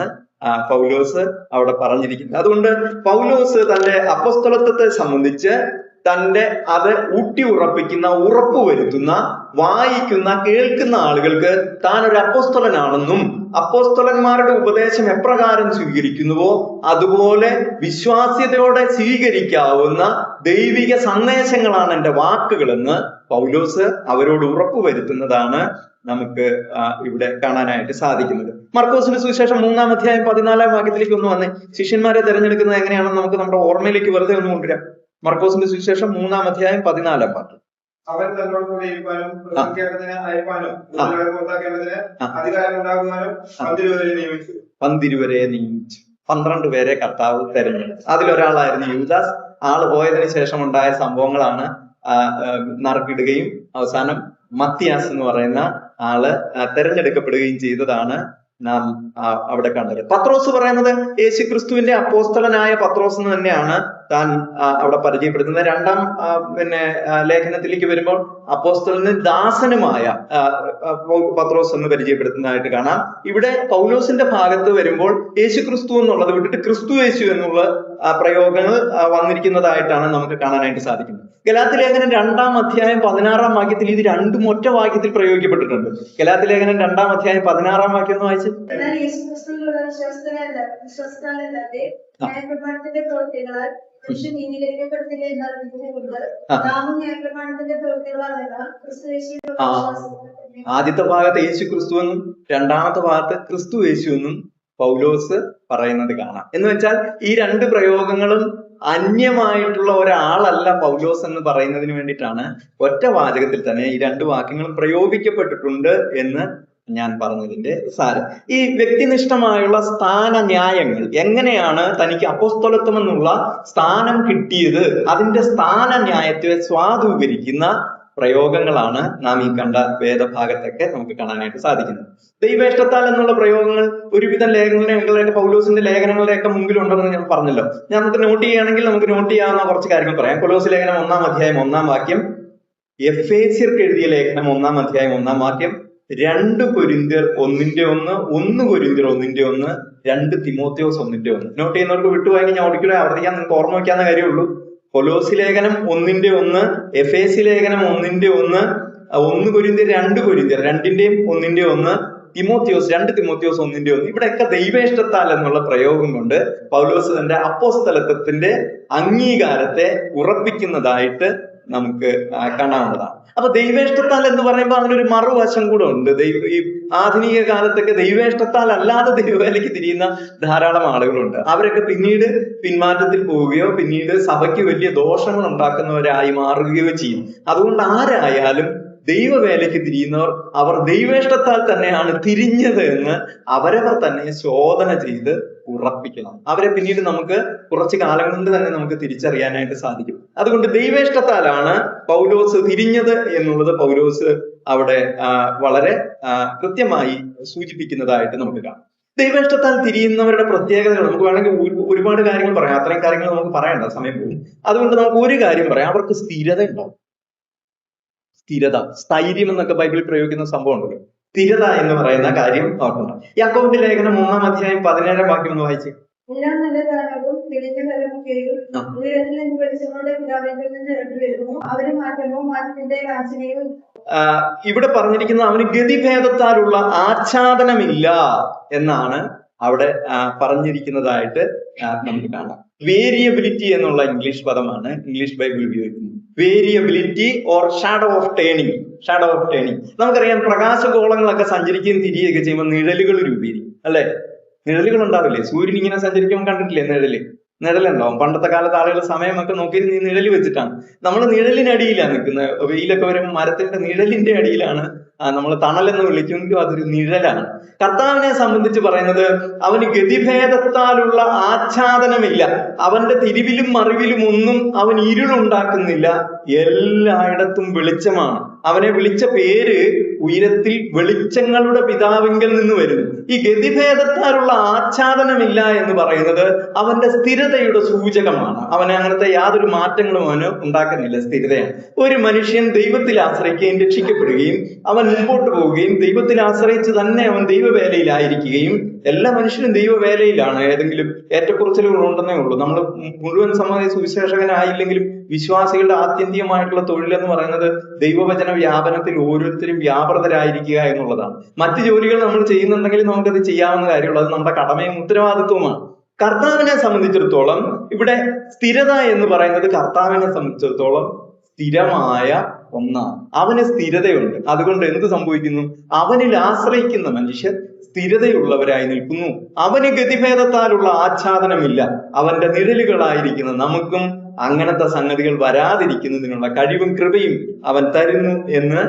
A: പൗലോസ് അവിടെ പറഞ്ഞിരിക്കുന്നത്. അതുകൊണ്ട് പൗലോസ് തന്റെ അപ്പോസ്തലത്വത്തെ സംബന്ധിച്ച് അത് ഊട്ടി ഉറപ്പിക്കുന്ന, ഉറപ്പ് വരുത്തുന്ന, വായിക്കുന്ന, കേൾക്കുന്ന ആളുകൾക്ക് താൻ ഒരു അപ്പോസ്തലനാണെന്നും അപ്പോസ്തലന്മാരുടെ ഉപദേശം എപ്രകാരം സ്വീകരിക്കുന്നുവോ അതുപോലെ വിശ്വാസ്യതയോടെ സ്വീകരിക്കാവുന്ന ദൈവിക സന്ദേശങ്ങളാണ് എൻ്റെ വാക്കുകളെന്ന് പൗലോസ് അവരോട് ഉറപ്പ് വരുത്തുന്നതാണ് നമുക്ക് ഇവിടെ കാണാനായിട്ട് സാധിക്കുന്നത്. മർക്കോസിന്റെ സുവിശേഷം 3-ാം അധ്യായം 14-ാം വാക്യത്തിലേക്ക് ഒന്ന് വന്നേ. ശിഷ്യന്മാരെ തെരഞ്ഞെടുക്കുന്നത് എങ്ങനെയാണെന്ന് നമുക്ക് നമ്മുടെ ഓർമ്മയിലേക്ക് വെറുതെ ഒന്ന് കൊണ്ടുവരാം. മർക്കോസിന്റെ സുവിശേഷം 3-ാം അധ്യായം 14-ാം വാക്യം.
D: അവൻ തന്നോട് കൂടെ ഇരിക്കാനും പ്രസംഗിക്കേണ്ടതിന് അയപ്പാനും പുറത്താക്കേണ്ടതിന് അധികാരം ഉണ്ടാകുവാനും
A: 12 പേരെ നിയമിച്ചു. 12 പേരെ കർത്താവ് തെരഞ്ഞെടുത്തു. അതിലൊരാളായിരുന്നു യൂദാസ്. ആള് പോയതിനു ശേഷം ഉണ്ടായ സംഭവങ്ങളാണ് നറുക്കിടുകയും അവസാനം മത്തിയാസ് എന്ന് പറയുന്ന ആള് തെരഞ്ഞെടുക്കപ്പെടുകയും ചെയ്തതാണ് നാം അവിടെ കണ്ടത്. പത്രോസ് പറയുന്നത് യേശു ക്രിസ്തുവിന്റെ അപ്പോസ്തലനായ പത്രോസ് എന്ന് തന്നെയാണ് താൻ അവിടെ പരിചയപ്പെടുത്തുന്നത്. 2-ാം ലേഖനത്തിലേക്ക് വരുമ്പോൾ അപ്പോസ്തലന് ദാസനുമായ പത്രോസ് എന്ന് പരിചയപ്പെടുത്തുന്നതായിട്ട് കാണാം. ഇവിടെ പൗലോസിന്റെ ഭാഗത്ത് വരുമ്പോൾ യേശു ക്രിസ്തു എന്നുള്ളത് വിട്ടിട്ട് ക്രിസ്തു യേശു എന്നുള്ള പ്രയോഗങ്ങൾ വന്നിരിക്കുന്നതായിട്ടാണ് നമുക്ക് കാണാനായിട്ട് സാധിക്കുന്നത്. ഗലാത്യ ലേഖനം 2-ാം അധ്യായം 16-ാം വാക്യത്തിൽ ഇത് രണ്ടും ഒറ്റ വാക്യത്തിൽ പ്രയോഗിക്കപ്പെട്ടിട്ടുണ്ട്. ഗലാത്യ ലേഖനം 2-ാം അധ്യായം 16-ാം വാക്യം ഒന്ന് വായിച്ച്. ആദ്യത്തെ ഭാഗത്ത് യേശു ക്രിസ്തു എന്നും 2-ാമത്തെ ഭാഗത്ത് ക്രിസ്തു യേശു എന്നും പൗലോസ് പറയുന്നത് കാണാം. എന്ന് വെച്ചാൽ ഈ 2 പ്രയോഗങ്ങളും അന്യമായിട്ടുള്ള ഒരാളല്ല പൗലോസ് എന്ന് പറയുന്നതിന് വേണ്ടിയിട്ടാണ് ഒറ്റ വാചകത്തിൽ തന്നെ ഈ 2 വാക്യങ്ങളും പ്രയോഗിക്കപ്പെട്ടിട്ടുണ്ട് എന്ന് ഞാൻ പറഞ്ഞതിന്റെ സാരം. ഈ വ്യക്തിനിഷ്ഠമായുള്ള സ്ഥാനന്യായങ്ങൾ, എങ്ങനെയാണ് തനിക്ക് അപ്പോസ്തലത്വം എന്നുള്ള സ്ഥാനം കിട്ടിയത്, അതിന്റെ സ്ഥാനന്യായത്തെ സ്വാധീകരിക്കുന്ന പ്രയോഗങ്ങളാണ് നാം ഈ കണ്ട വേദഭാഗത്തൊക്കെ നമുക്ക് കാണാനായിട്ട് സാധിക്കുന്നത്. ദൈവേഷ്ടത്താൽ എന്നുള്ള പ്രയോഗങ്ങൾ ഒരുവിധം ലേഖനങ്ങളുടെ പൗലോസിന്റെ ലേഖനങ്ങളുടെയൊക്കെ മുമ്പിലുണ്ടെന്ന് ഞാൻ പറഞ്ഞല്ലോ. ഞാൻ നമുക്ക് നോട്ട് ചെയ്യുകയാണെങ്കിൽ നമുക്ക് നോട്ട് ചെയ്യാവുന്ന കുറച്ച് കാര്യങ്ങൾ പറയാം. കൊലോസ് ലേഖനം 1-ാം അധ്യായം 1-ാം വാക്യം, എഫേസ്യർക്ക് എഴുതിയ ലേഖനം 1-ാം അധ്യായം 1-ാം വാക്യം, 2 കൊരിന്ത്യർ 1:1, 1 കൊരിന്ത്യർ 1:1, 2 തിമോത്തിയോസ് 1:1. നോട്ട് ചെയ്യുന്നവർക്ക് വിട്ടുപോയെങ്കിൽ ഞാൻ ഒരിക്കലും ആവർത്തിക്കാൻ നിങ്ങൾക്ക് ഓർമ്മ വയ്ക്കാവുന്ന കാര്യമുള്ളൂ. കൊലോസി ലേഖനം 1:1, എഫേസി ലേഖനം 1:1, 1 കൊരിന്ത്യർ 2 കൊരിന്ത്യർ 2:1, തിമോത്തിയോസ് 2 തിമോത്തിയോസ് 1:1. ഇവിടെയൊക്കെ ദൈവേഷ്ടത്താൽ എന്നുള്ള പ്രയോഗം കൊണ്ട് പൗലോസ് തന്റെ അപ്പോസ്തലത്വത്തിന്റെ അംഗീകാരത്തെ ഉറപ്പിക്കുന്നതായിട്ട് നമുക്ക് കാണാവുന്നതാണ്. അപ്പൊ ദൈവേഷ്ടത്താൽ എന്ന് പറയുമ്പോൾ അതിനൊരു മറുവശം കൂടെ ഉണ്ട്. ഈ ആധുനിക കാലത്തൊക്കെ ദൈവേഷ്ടത്താൽ അല്ലാതെ ദൈവവേലയ്ക്ക് തിരിയുന്ന ധാരാളം ആളുകളുണ്ട്. അവരൊക്കെ പിന്നീട് പിന്മാറ്റത്തിൽ പോവുകയോ പിന്നീട് സഭയ്ക്ക് വലിയ ദോഷങ്ങൾ ഉണ്ടാക്കുന്നവരായി മാറുകയോ ചെയ്യും. അതുകൊണ്ട് ആരായാലും ദൈവവേലയ്ക്ക് തിരിയുന്നവർ അവർ ദൈവേഷ്ടത്താൽ തന്നെയാണ് തിരിഞ്ഞത് എന്ന് അവരവർ തന്നെ ശോധന ചെയ്ത് ഉറപ്പിക്കണം. അവരെ പിന്നീട് നമുക്ക് കുറച്ചു കാലം കൊണ്ട് തന്നെ നമുക്ക് തിരിച്ചറിയാനായിട്ട് സാധിക്കും. അതുകൊണ്ട് ദൈവേഷ്ടത്താലാണ് പൗലോസ് തിരിഞ്ഞത് എന്നുള്ളത് പൗലോസ് അവിടെ വളരെ കൃത്യമായി സൂചിപ്പിക്കുന്നതായിട്ട് നമുക്ക് കാണാം. ദൈവേഷ്ടത്താൽ തിരിയുന്നവരുടെ പ്രത്യേകതകൾ നമുക്ക് വേണമെങ്കിൽ ഒരുപാട് കാര്യങ്ങൾ പറയാം. അത്രയും കാര്യങ്ങൾ നമുക്ക് പറയണ്ട, സമയം പോകും. അതുകൊണ്ട് നമുക്ക് ഒരു കാര്യം പറയാം, അവർക്ക് സ്ഥിരത ഉണ്ടാവും. സ്ഥിരത, സ്ഥൈര്യം എന്നൊക്കെ ബൈബിളിൽ പ്രയോഗിക്കുന്ന സംഭവം ഉണ്ടല്ലോ. സ്ഥിരത എന്ന് പറയുന്ന കാര്യം അവർക്കുണ്ട്. യാക്കോബിന്റെ ലേഖനം 1-ാം അധ്യായം 17-ാം വാക്യം ഒന്ന് വായിച്ച്.
E: എല്ലാം നല്ല കാലവും തികഞ്ഞ ഫലമൊക്കെയും ഉയരത്തിൽ നിന്ന് വെളിച്ചങ്ങളുടെ പിതാവിങ്കിൽ നിന്ന് ഇറങ്ങിവരുന്നു. അവര് മാറ്റമോ മാറ്റത്തിന്റെ ആശ്രയവും.
A: ഇവിടെ പറഞ്ഞിരിക്കുന്ന അവന് ഗതിഭേദത്താലുള്ള ആച്ഛാദനമില്ല എന്നാണ് അവിടെ പറഞ്ഞിരിക്കുന്നതായിട്ട് നമുക്ക് കാണാം. വേരിയബിലിറ്റി എന്നുള്ള ഇംഗ്ലീഷ് പദമാണ് ഇംഗ്ലീഷ് ബൈബിൾ ഉപയോഗിക്കുന്നത്. Variability or shadow of turning. Shadow of turning നമുക്കറിയാം. പ്രകാശഗോളങ്ങളൊക്കെ സഞ്ചരിക്കുകയും തിരികെയൊക്കെ ചെയ്യുമ്പോൾ നിഴലുകൾ രൂപീകരിക്കും, അല്ലെ? നിഴലുകൾ ഉണ്ടാവില്ലേ? സൂര്യൻ ഇങ്ങനെ സഞ്ചരിക്കുമ്പോൾ കണ്ടിട്ടില്ലേ നിഴലുണ്ടാവും. പണ്ടത്തെ കാലത്ത് ആളുകൾ സമയമൊക്കെ നോക്കിയിരുന്ന് ഈ നിഴല് വെച്ചിട്ടാണ്. നമ്മൾ നിഴലിനടിയിലാണ് നിൽക്കുന്നത്. വെയിലൊക്കെ വരുമ്പോൾ മരത്തിന്റെ നിഴലിന്റെ അടിയിലാണ് നമ്മൾ തണലെന്ന് വിളിക്കുമെങ്കിലും അതൊരു നിഴലാണ്. കർത്താവിനെ സംബന്ധിച്ച് പറയുന്നത് അവന് ഗതിഭേദത്താലുള്ള ആച്ഛാദനമില്ല. അവന്റെ തിരിവിലും മറിവിലും ഒന്നും അവൻ ഇരുളുണ്ടാക്കുന്നില്ല. എല്ലായിടത്തും വെളിച്ചമാണ്. അവനെ വിളിച്ച പേര് ഉയരത്തിൽ വെളിച്ചങ്ങളുടെ പിതാവിങ്കൽ നിന്ന് വരുന്നു. ഈ ഗതിഭേദത്താലുള്ള ആച്ഛാദനമില്ല എന്ന് പറയുന്നത് അവന്റെ സ്ഥിരതയുടെ സൂചകമാണ്. അവന് അങ്ങനത്തെ യാതൊരു മാറ്റങ്ങളും അവന് ഉണ്ടാക്കുന്നില്ല. സ്ഥിരതയാണ്. ഒരു മനുഷ്യൻ ദൈവത്തിൽ ആശ്രയിക്കുകയും രക്ഷിക്കപ്പെടുകയും അവൻ മുമ്പോട്ട് പോവുകയും ദൈവത്തിൽ ആശ്രയിച്ച് തന്നെ അവൻ ദൈവവേലയിലായിരിക്കുകയും, എല്ലാ മനുഷ്യരും ദൈവവേലയിലാണ്. ഏതെങ്കിലും ഏറ്റക്കുറച്ചിലുകൾ ഉണ്ടെന്നേ ഉള്ളൂ. നമ്മൾ മുഴുവൻ സമയ സുവിശേഷകനായില്ലെങ്കിലും വിശ്വാസികളുടെ ആത്യന്തികമായിട്ടുള്ള തൊഴിലെന്ന് പറയുന്നത് ദൈവവചന വ്യാപനത്തിൽ ഓരോരുത്തരും വ്യാപൃതരായിരിക്കുക എന്നുള്ളതാണ്. മറ്റു ജോലികൾ നമ്മൾ ചെയ്യുന്നുണ്ടെങ്കിൽ നമുക്കത് ചെയ്യാവുന്ന കാര്യമുള്ളൂ. അത് നമ്മുടെ കടമയും ഉത്തരവാദിത്വമാണ്. കർത്താവിനെ സംബന്ധിച്ചിടത്തോളം ഇവിടെ സ്ഥിരത എന്ന് പറയുന്നത് കർത്താവിനെ സംബന്ധിച്ചിടത്തോളം സ്ഥിരമായ ഒന്നാണ്. അവന് സ്ഥിരതയുണ്ട്. അതുകൊണ്ട് എന്ത് സംഭവിക്കുന്നു? അവനിൽ ആശ്രയിക്കുന്ന മനുഷ്യർ സ്ഥിരതയുള്ളവരായി നിൽക്കുന്നു. അവന് ഗതിഭേദത്താലുള്ള ആച്ഛാദനമില്ല. അവന്റെ നിഴലുകളായിരിക്കുന്ന നമുക്കും അങ്ങനത്തെ സംഗതികൾ വരാതിരിക്കുന്നതിനുള്ള കഴിവും കൃപയും അവൻ തരുന്നു എന്ന്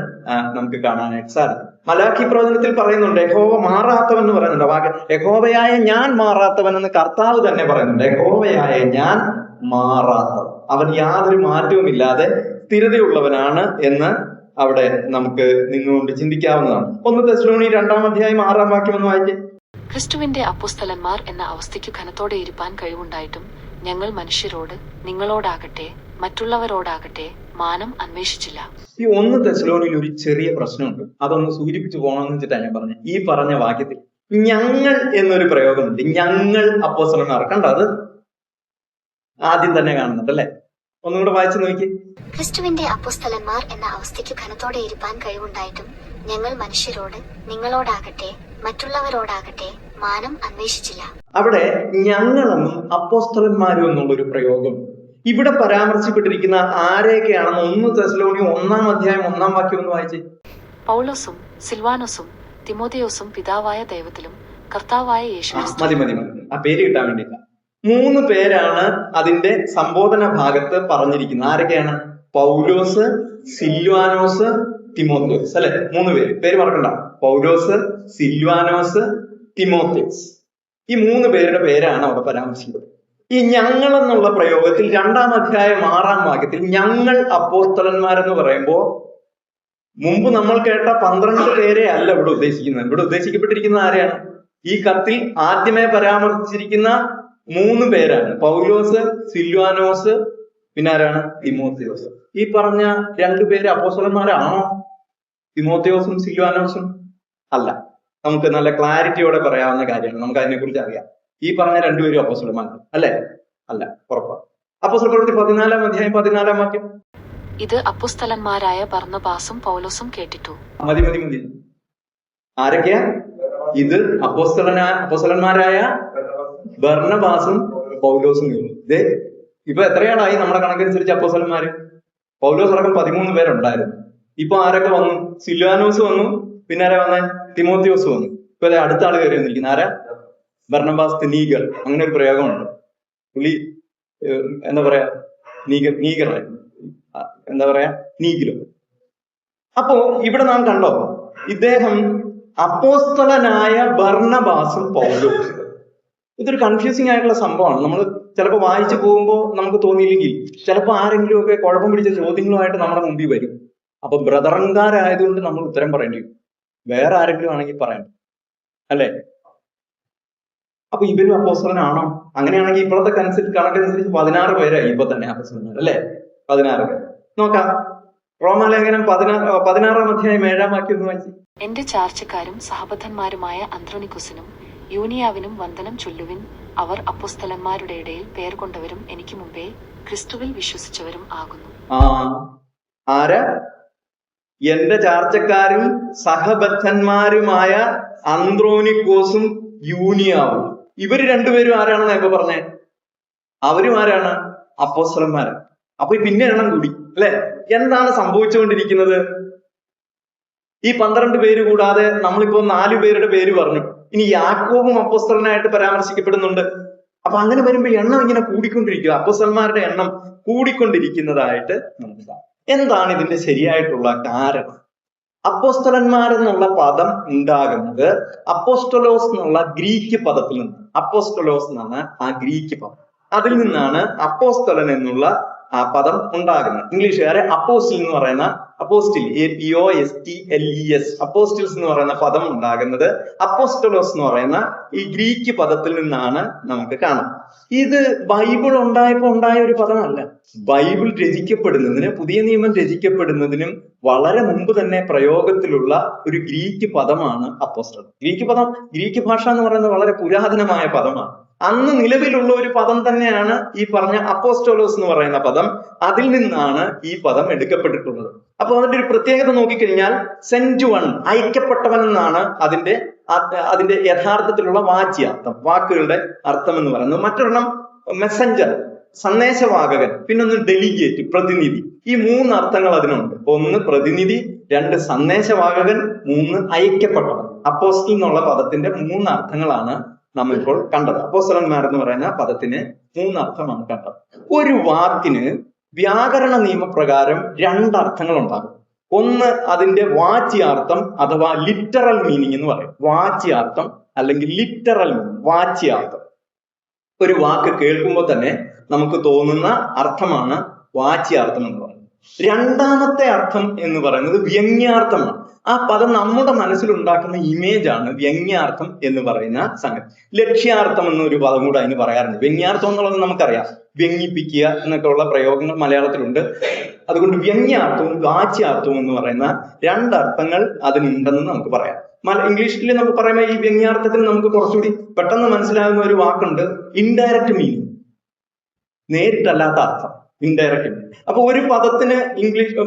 A: നമുക്ക് കാണാനായിട്ട് സാധിക്കും. മലാഖി പ്രവചനത്തിൽ പറയുന്നുണ്ട്, യഹോവ മാറാത്തവൻ എന്ന് പറയുന്നുണ്ട്. വാക്ക് യഹോവയായ ഞാൻ മാറാത്തവൻ എന്ന് കർത്താവ് തന്നെ പറയുന്നുണ്ട്. യഹോവയായ ഞാൻ മാറാത്തവൻ, അവൻ യാതൊരു മാറ്റവുമില്ലാതെ സ്ഥിരതയുള്ളവനാണ് എന്ന് അവിടെ നമുക്ക് നിന്നുകൊണ്ട് ചിന്തിക്കാവുന്നതാണ്. 1 തെസ്സലോനിക്കർ 2-ാം അധ്യായം 6-ാം വാക്യം ഒന്ന് വായിച്ചേ.
C: ക്രിസ്തുവിന്റെ അപ്പോസ്തലന്മാർ എന്ന അവസ്ഥയ്ക്ക് ഘനത്തോടെ ഇരിപ്പാൻ കഴിവുണ്ടായിട്ടും ഞങ്ങൾ മനുഷ്യരോട്, നിങ്ങളോടാകട്ടെ മറ്റുള്ളവരോടാകട്ടെ മാനം അന്വേഷിച്ചില്ല.
A: ഈ 1 തെസ്സലോനിക്കയിൽ ഒരു ചെറിയ പ്രശ്നമുണ്ട്. അതൊന്ന് സൂചിപ്പിച്ചു പോകണമെന്ന് വെച്ചിട്ടാണ് ഞാൻ പറഞ്ഞത്. ഈ പറഞ്ഞ വാക്യത്തിൽ ഞങ്ങൾ എന്നൊരു പ്രയോഗമുണ്ട്. ഞങ്ങൾ അപ്പോസ്തലന്മാർ. കണ്ടോ? അത് ആദ്യം തന്നെ കാണുന്നുണ്ട്, അല്ലെ? ഒന്നും കൂടെ വായിച്ചു നോക്കി.
F: ക്രിസ്തുവിന്റെ അപ്പോസ്തലന്മാർ എന്ന അവസ്ഥയ്ക്ക് ഘനത്തോടെ ഇരിപ്പാൻ കഴിവുണ്ടായിട്ടും ഞങ്ങൾ മനുഷ്യരോട്, നിങ്ങളോടാകട്ടെ മറ്റുള്ളവരോടാകട്ടെ മാനം അന്വേഷിച്ചില്ല.
A: അവിടെ ഞങ്ങളെന്നും അപ്പോസ്തലന്മാരും എന്നുള്ളൊരു പ്രയോഗം ഇവിടെ പരാമർശിക്കപ്പെട്ടിരിക്കുന്ന ആരെയൊക്കെയാണെന്ന് 1 തെസ്സലോനിക്കർ 1-ാം അധ്യായം 1-ാം വാക്യം ഒന്ന് വായിച്ചേ.
C: പൗലോസും സിൽവാനോസും തിമോഥെയോസും പിതാവായ ദൈവത്തിലും കർത്താവായ യേശുക്രിസ്തു.
A: മതി. ആ പേര് കിട്ടാൻ വേണ്ടിയില്ല. 3 പേരാണ് അതിന്റെ സംബോധന ഭാഗത്ത് പറഞ്ഞിരിക്കുന്നത്. ആരൊക്കെയാണ്? പൗലോസ്, സിൽവാനോസ്, തിമോഥെയോസ്, അല്ലെ? 3 പേര് മറക്കണ്ട. പൗലോസ്, സിൽവാനോസ്, തിമോഥെയോസ്. ഈ 3 പേരുടെ പേരാണ് അവിടെ പരാമർശിക്കുന്നത്. ഈ ഞങ്ങൾ എന്നുള്ള പ്രയോഗത്തിൽ 2-ാം അധ്യായം 6-ാം വാക്യത്തിൽ ഞങ്ങൾ അപ്പോസ്തലന്മാരെന്ന് പറയുമ്പോൾ മുമ്പ് നമ്മൾ കേട്ട 12 പേരെ അല്ല ഇവിടെ ഉദ്ദേശിക്കുന്നത്. ഇവിടെ ഉദ്ദേശിക്കപ്പെട്ടിരിക്കുന്ന ആരെയാണ്? ഈ കത്തിൽ ആദ്യമേ പരാമർശിച്ചിരിക്കുന്ന 3 പേരാണ്. പൗലോസ്, സിൽവാനോസ്, പിന്നെ ആരാണ്? തിമോത്തിയോസ്. ഈ പറഞ്ഞ 2 പേര് അപ്പോസ്തലന്മാരാണോ? തിമോത്തിയോസും സിൽവാനോസും അല്ല. നമുക്ക് നല്ല ക്ലാരിറ്റിയോടെ പറയാവുന്ന കാര്യമാണ്. നമുക്ക് അതിനെക്കുറിച്ച് അറിയാം. ഈ പറഞ്ഞ 2 പേരും അപ്പോസ്തലന്മാരാണ് അല്ലേ? അല്ല, ഉറപ്പാണ്. അപ്പോസ്തല പ്രവൃത്തി 14-ാം അധ്യായം 14-ാം വാക്യം.
C: ഇത് അപ്പോസ്തലന്മാരായ ബർന്നബാസും പൗലോസും കേട്ടിട്ടു.
A: മതി. ആരൊക്കെയാ ഇത്? അപ്പോസ്തലന്മാരായ ബർന്നബാസും പൗലോസും. ഇതേ ഇപ്പൊ എത്രയാളായി നമ്മുടെ കണക്കനുസരിച്ച് അപ്പോസ്തലന്മാര്? പൗലോസ് അടക്കം 13 പേരുണ്ടായിരുന്നു. ഇപ്പൊ ആരൊക്കെ വന്നു? സിൽവാനോസ് വന്നു, പിന്നെ ആരാ വന്നേ? തിമോത്തിയോസ് വന്നു. ഇപ്പൊ അടുത്ത ആള് കയറി വന്നിരിക്കുന്ന ആരാ? ബർന്നബാസ് നീഗർ. അങ്ങനെ ഒരു പ്രയോഗമുണ്ട്. പുള്ളി എന്താ പറയാ, നീഗറായിരുന്നു. എന്താ പറയാ, നീഗിലോ. അപ്പോ ഇവിടെ നാം കണ്ടോ, ഇദ്ദേഹം അപ്പോസ്തലനായ ബർന്നബാസും പൗലോസും. ഇതൊരു കൺഫ്യൂസിങ് ആയിട്ടുള്ള സംഭവമാണ്. നമ്മൾ ചിലപ്പോൾ വായിച്ചു പോകുമ്പോൾ നമുക്ക് തോന്നിയില്ലെങ്കിൽ ചിലപ്പോൾ ആരെങ്കിലും ഒക്കെ കുഴപ്പം പിടിച്ച ചോദ്യങ്ങളുമായിട്ട് നമ്മുടെ മുമ്പിൽ വരും. അപ്പൊ ബ്രദറങ്കാരായതുകൊണ്ട് നമ്മൾ ഉത്തരം പറയേണ്ടി വരും. വേറെ ആരെങ്കിലും ആണെങ്കിൽ പറയണം, അല്ലേ? അപ്പൊ ഇവരും അപ്പോസ്തലനാണോ? അങ്ങനെയാണെങ്കിൽ ഇപ്പോഴത്തെ കണക്കനുസരിച്ച് 16 പേരായി ഇപ്പൊ തന്നെ അപ്പോസ്തലന്മാർ, അല്ലേ? 16 പേര്. നോക്കാം. റോമാലേഖനം 16-ാം അധ്യായം 7-ാം വാക്യം ഒന്ന് വായിച്ചു.
C: എന്റെ ചാർച്ചക്കാരും സഹബദ്ധന്മാരുമായ അന്ത്രോനിക്കുസിനും യൂനിയാവിനും വന്ദനം ചൊല്ലുവിൻ. അവർ അപ്പോസ്തലന്മാരുടെ ഇടയിൽ പേർ കൊണ്ടവരും എനിക്ക് മുമ്പേ ക്രിസ്തുവിൽ വിശ്വസിച്ചവരും ആകുന്നു.
A: ആരാ? എന്റെ ചാർച്ചക്കാരും സഹബദ്ധന്മാരുമായ അന്ത്രോനിക്കോസും യൂനിയാവും. ഇവര് 2 പേരും ആരാണെന്ന് ഇപ്പൊ പറഞ്ഞേ? അവരും ആരാണ്? അപ്പോസ്തലന്മാരാണ്. അപ്പൊ പിന്നെ എണ്ണം കൂടി, അല്ലെ? എന്താണ് സംഭവിച്ചുകൊണ്ടിരിക്കുന്നത്? ഈ 12 പേര് കൂടാതെ നമ്മളിപ്പോ 4 പേരുടെ പേര് പറഞ്ഞു. ഇനി യാക്കോബും അപ്പോസ്തലനായിട്ട് പരാമർശിക്കപ്പെടുന്നുണ്ട്. അപ്പൊ അങ്ങനെ വരുമ്പോ എണ്ണം ഇങ്ങനെ കൂടിക്കൊണ്ടിരിക്കുക. അപ്പോസ്തലന്മാരുടെ എണ്ണം കൂടിക്കൊണ്ടിരിക്കുന്നതായിട്ട് നമുക്ക് കാണാം. എന്താണ് ഇതിന്റെ ശരിയായിട്ടുള്ള കാരണം? അപ്പോസ്തലന്മാരെന്നുള്ള പദം ഉണ്ടാകുന്നത് അപ്പോസ്റ്റലോസ് എന്നുള്ള ഗ്രീക്ക് പദത്തിൽ നിന്ന്. അപ്പോസ്റ്റലോസ് എന്നാണ് ആ ഗ്രീക്ക് പദം. അതിൽ നിന്നാണ് അപ്പോസ്തലൻ എന്നുള്ള ആ പദം ഉണ്ടാകുന്നത്. ഇംഗ്ലീഷുകാരെ അപ്പോസ്റ്റിൽ എന്ന് പറയുന്ന, അപ്പോസ്റ്റിൽ APOSTLES, അപ്പോസ്റ്റിൽസ് എന്ന് പറയുന്ന പദം ഉണ്ടാകുന്നത് അപ്പോസ്റ്റലോസ് എന്ന് പറയുന്ന ഈ ഗ്രീക്ക് പദത്തിൽ നിന്നാണ് നമുക്ക് കാണാം. ഇത് ബൈബിൾ ഉണ്ടായപ്പോ ഉണ്ടായ ഒരു പദമല്ല. ബൈബിൾ രചിക്കപ്പെടുന്നതിന്, പുതിയ നിയമം രചിക്കപ്പെടുന്നതിനും വളരെ മുമ്പ് തന്നെ പ്രയോഗത്തിലുള്ള ഒരു ഗ്രീക്ക് പദമാണ് അപ്പോസ്റ്റലൻ. ഗ്രീക്ക് ഭാഷ എന്ന് പറയുന്നത് വളരെ പുരാതനമായ പദമാണ്. അന്ന് നിലവിലുള്ള ഒരു പദം തന്നെയാണ് ഈ പറഞ്ഞ അപ്പോസ്റ്റോലോസ് എന്ന് പറയുന്ന പദം. അതിൽ നിന്നാണ് ഈ പദം എടുക്കപ്പെട്ടിട്ടുള്ളത്. അപ്പൊ അതിന്റെ ഒരു പ്രത്യേകത നോക്കിക്കഴിഞ്ഞാൽ സെന്റ് വൺ, അയക്കപ്പെട്ടവൻ എന്നാണ് അതിന്റെ യഥാർത്ഥത്തിലുള്ള വാച്യാർത്ഥം, വാക്കുകളുടെ അർത്ഥം എന്ന് പറയുന്നത്. മറ്റൊരെണ്ണം മെസ്സഞ്ചർ, സന്ദേശവാഹകൻ, പിന്നൊന്ന് ഡെലിഗേറ്റ്, പ്രതിനിധി. ഈ 3 അർത്ഥങ്ങൾ അതിനുണ്ട്. 1 പ്രതിനിധി, 2 സന്ദേശവാഹകൻ, 3 അയക്കപ്പെട്ടവൻ. അപ്പോസ്റ്റൽ എന്നുള്ള പദത്തിന്റെ 3 അർത്ഥങ്ങളാണ് നാം ഇപ്പോൾ കണ്ടത്. അപ്പോസ്തലന്മാർ എന്ന് പറയുന്ന പദത്തിന് 3 അർത്ഥമാണ് കണ്ടത്. ഒരു വാക്കിന് വ്യാകരണ നിയമപ്രകാരം 2 അർത്ഥങ്ങൾ ഉണ്ടാകും. ഒന്ന് അതിന്റെ വാച്യാർത്ഥം അഥവാ ലിറ്ററൽ മീനിങ് എന്ന് പറയും. വാച്യാർത്ഥം അല്ലെങ്കിൽ ലിറ്ററൽ മീനിങ്, വാച്യാർത്ഥം. ഒരു വാക്ക് കേൾക്കുമ്പോൾ തന്നെ നമുക്ക് തോന്നുന്ന അർത്ഥമാണ് വാച്യാർത്ഥം എന്ന് പറയുന്നത്. രണ്ടാമത്തെ അർത്ഥം എന്ന് പറയുന്നത് വ്യംഗ്യാർത്ഥമാണ്. ആ പദം നമ്മുടെ മനസ്സിലുണ്ടാക്കുന്ന ഇമേജ് ആണ് വ്യംഗ്യാർത്ഥം എന്ന് പറയുന്ന സംഗതി. ലക്ഷ്യാർത്ഥം എന്നൊരു പദം കൂടെ അതിന് പറയാറുണ്ട്. വ്യംഗ്യാർത്ഥം എന്നുള്ളത് നമുക്കറിയാം, വ്യംഗ്യിപ്പിക്കുക എന്നൊക്കെ ഉള്ള പ്രയോഗങ്ങൾ മലയാളത്തിലുണ്ട്. അതുകൊണ്ട് വ്യംഗ്യാർത്ഥവും വാച്യാർത്ഥവും എന്ന് പറയുന്ന 2 അർത്ഥങ്ങൾ അതിനുണ്ടെന്ന് നമുക്ക് പറയാം. ഇംഗ്ലീഷിൽ നമുക്ക് പറയുമ്പോൾ ഈ വ്യംഗ്യാർത്ഥത്തിന് നമുക്ക് കുറച്ചുകൂടി പെട്ടെന്ന് മനസ്സിലാകുന്ന ഒരു വാക്കുണ്ട്, ഇൻഡയറക്റ്റ് മീനിങ്, നേരിട്ടല്ലാത്ത അർത്ഥം, ഇൻഡയറക്റ്റ് മീനിങ്. അപ്പൊ ഒരു പദത്തിന്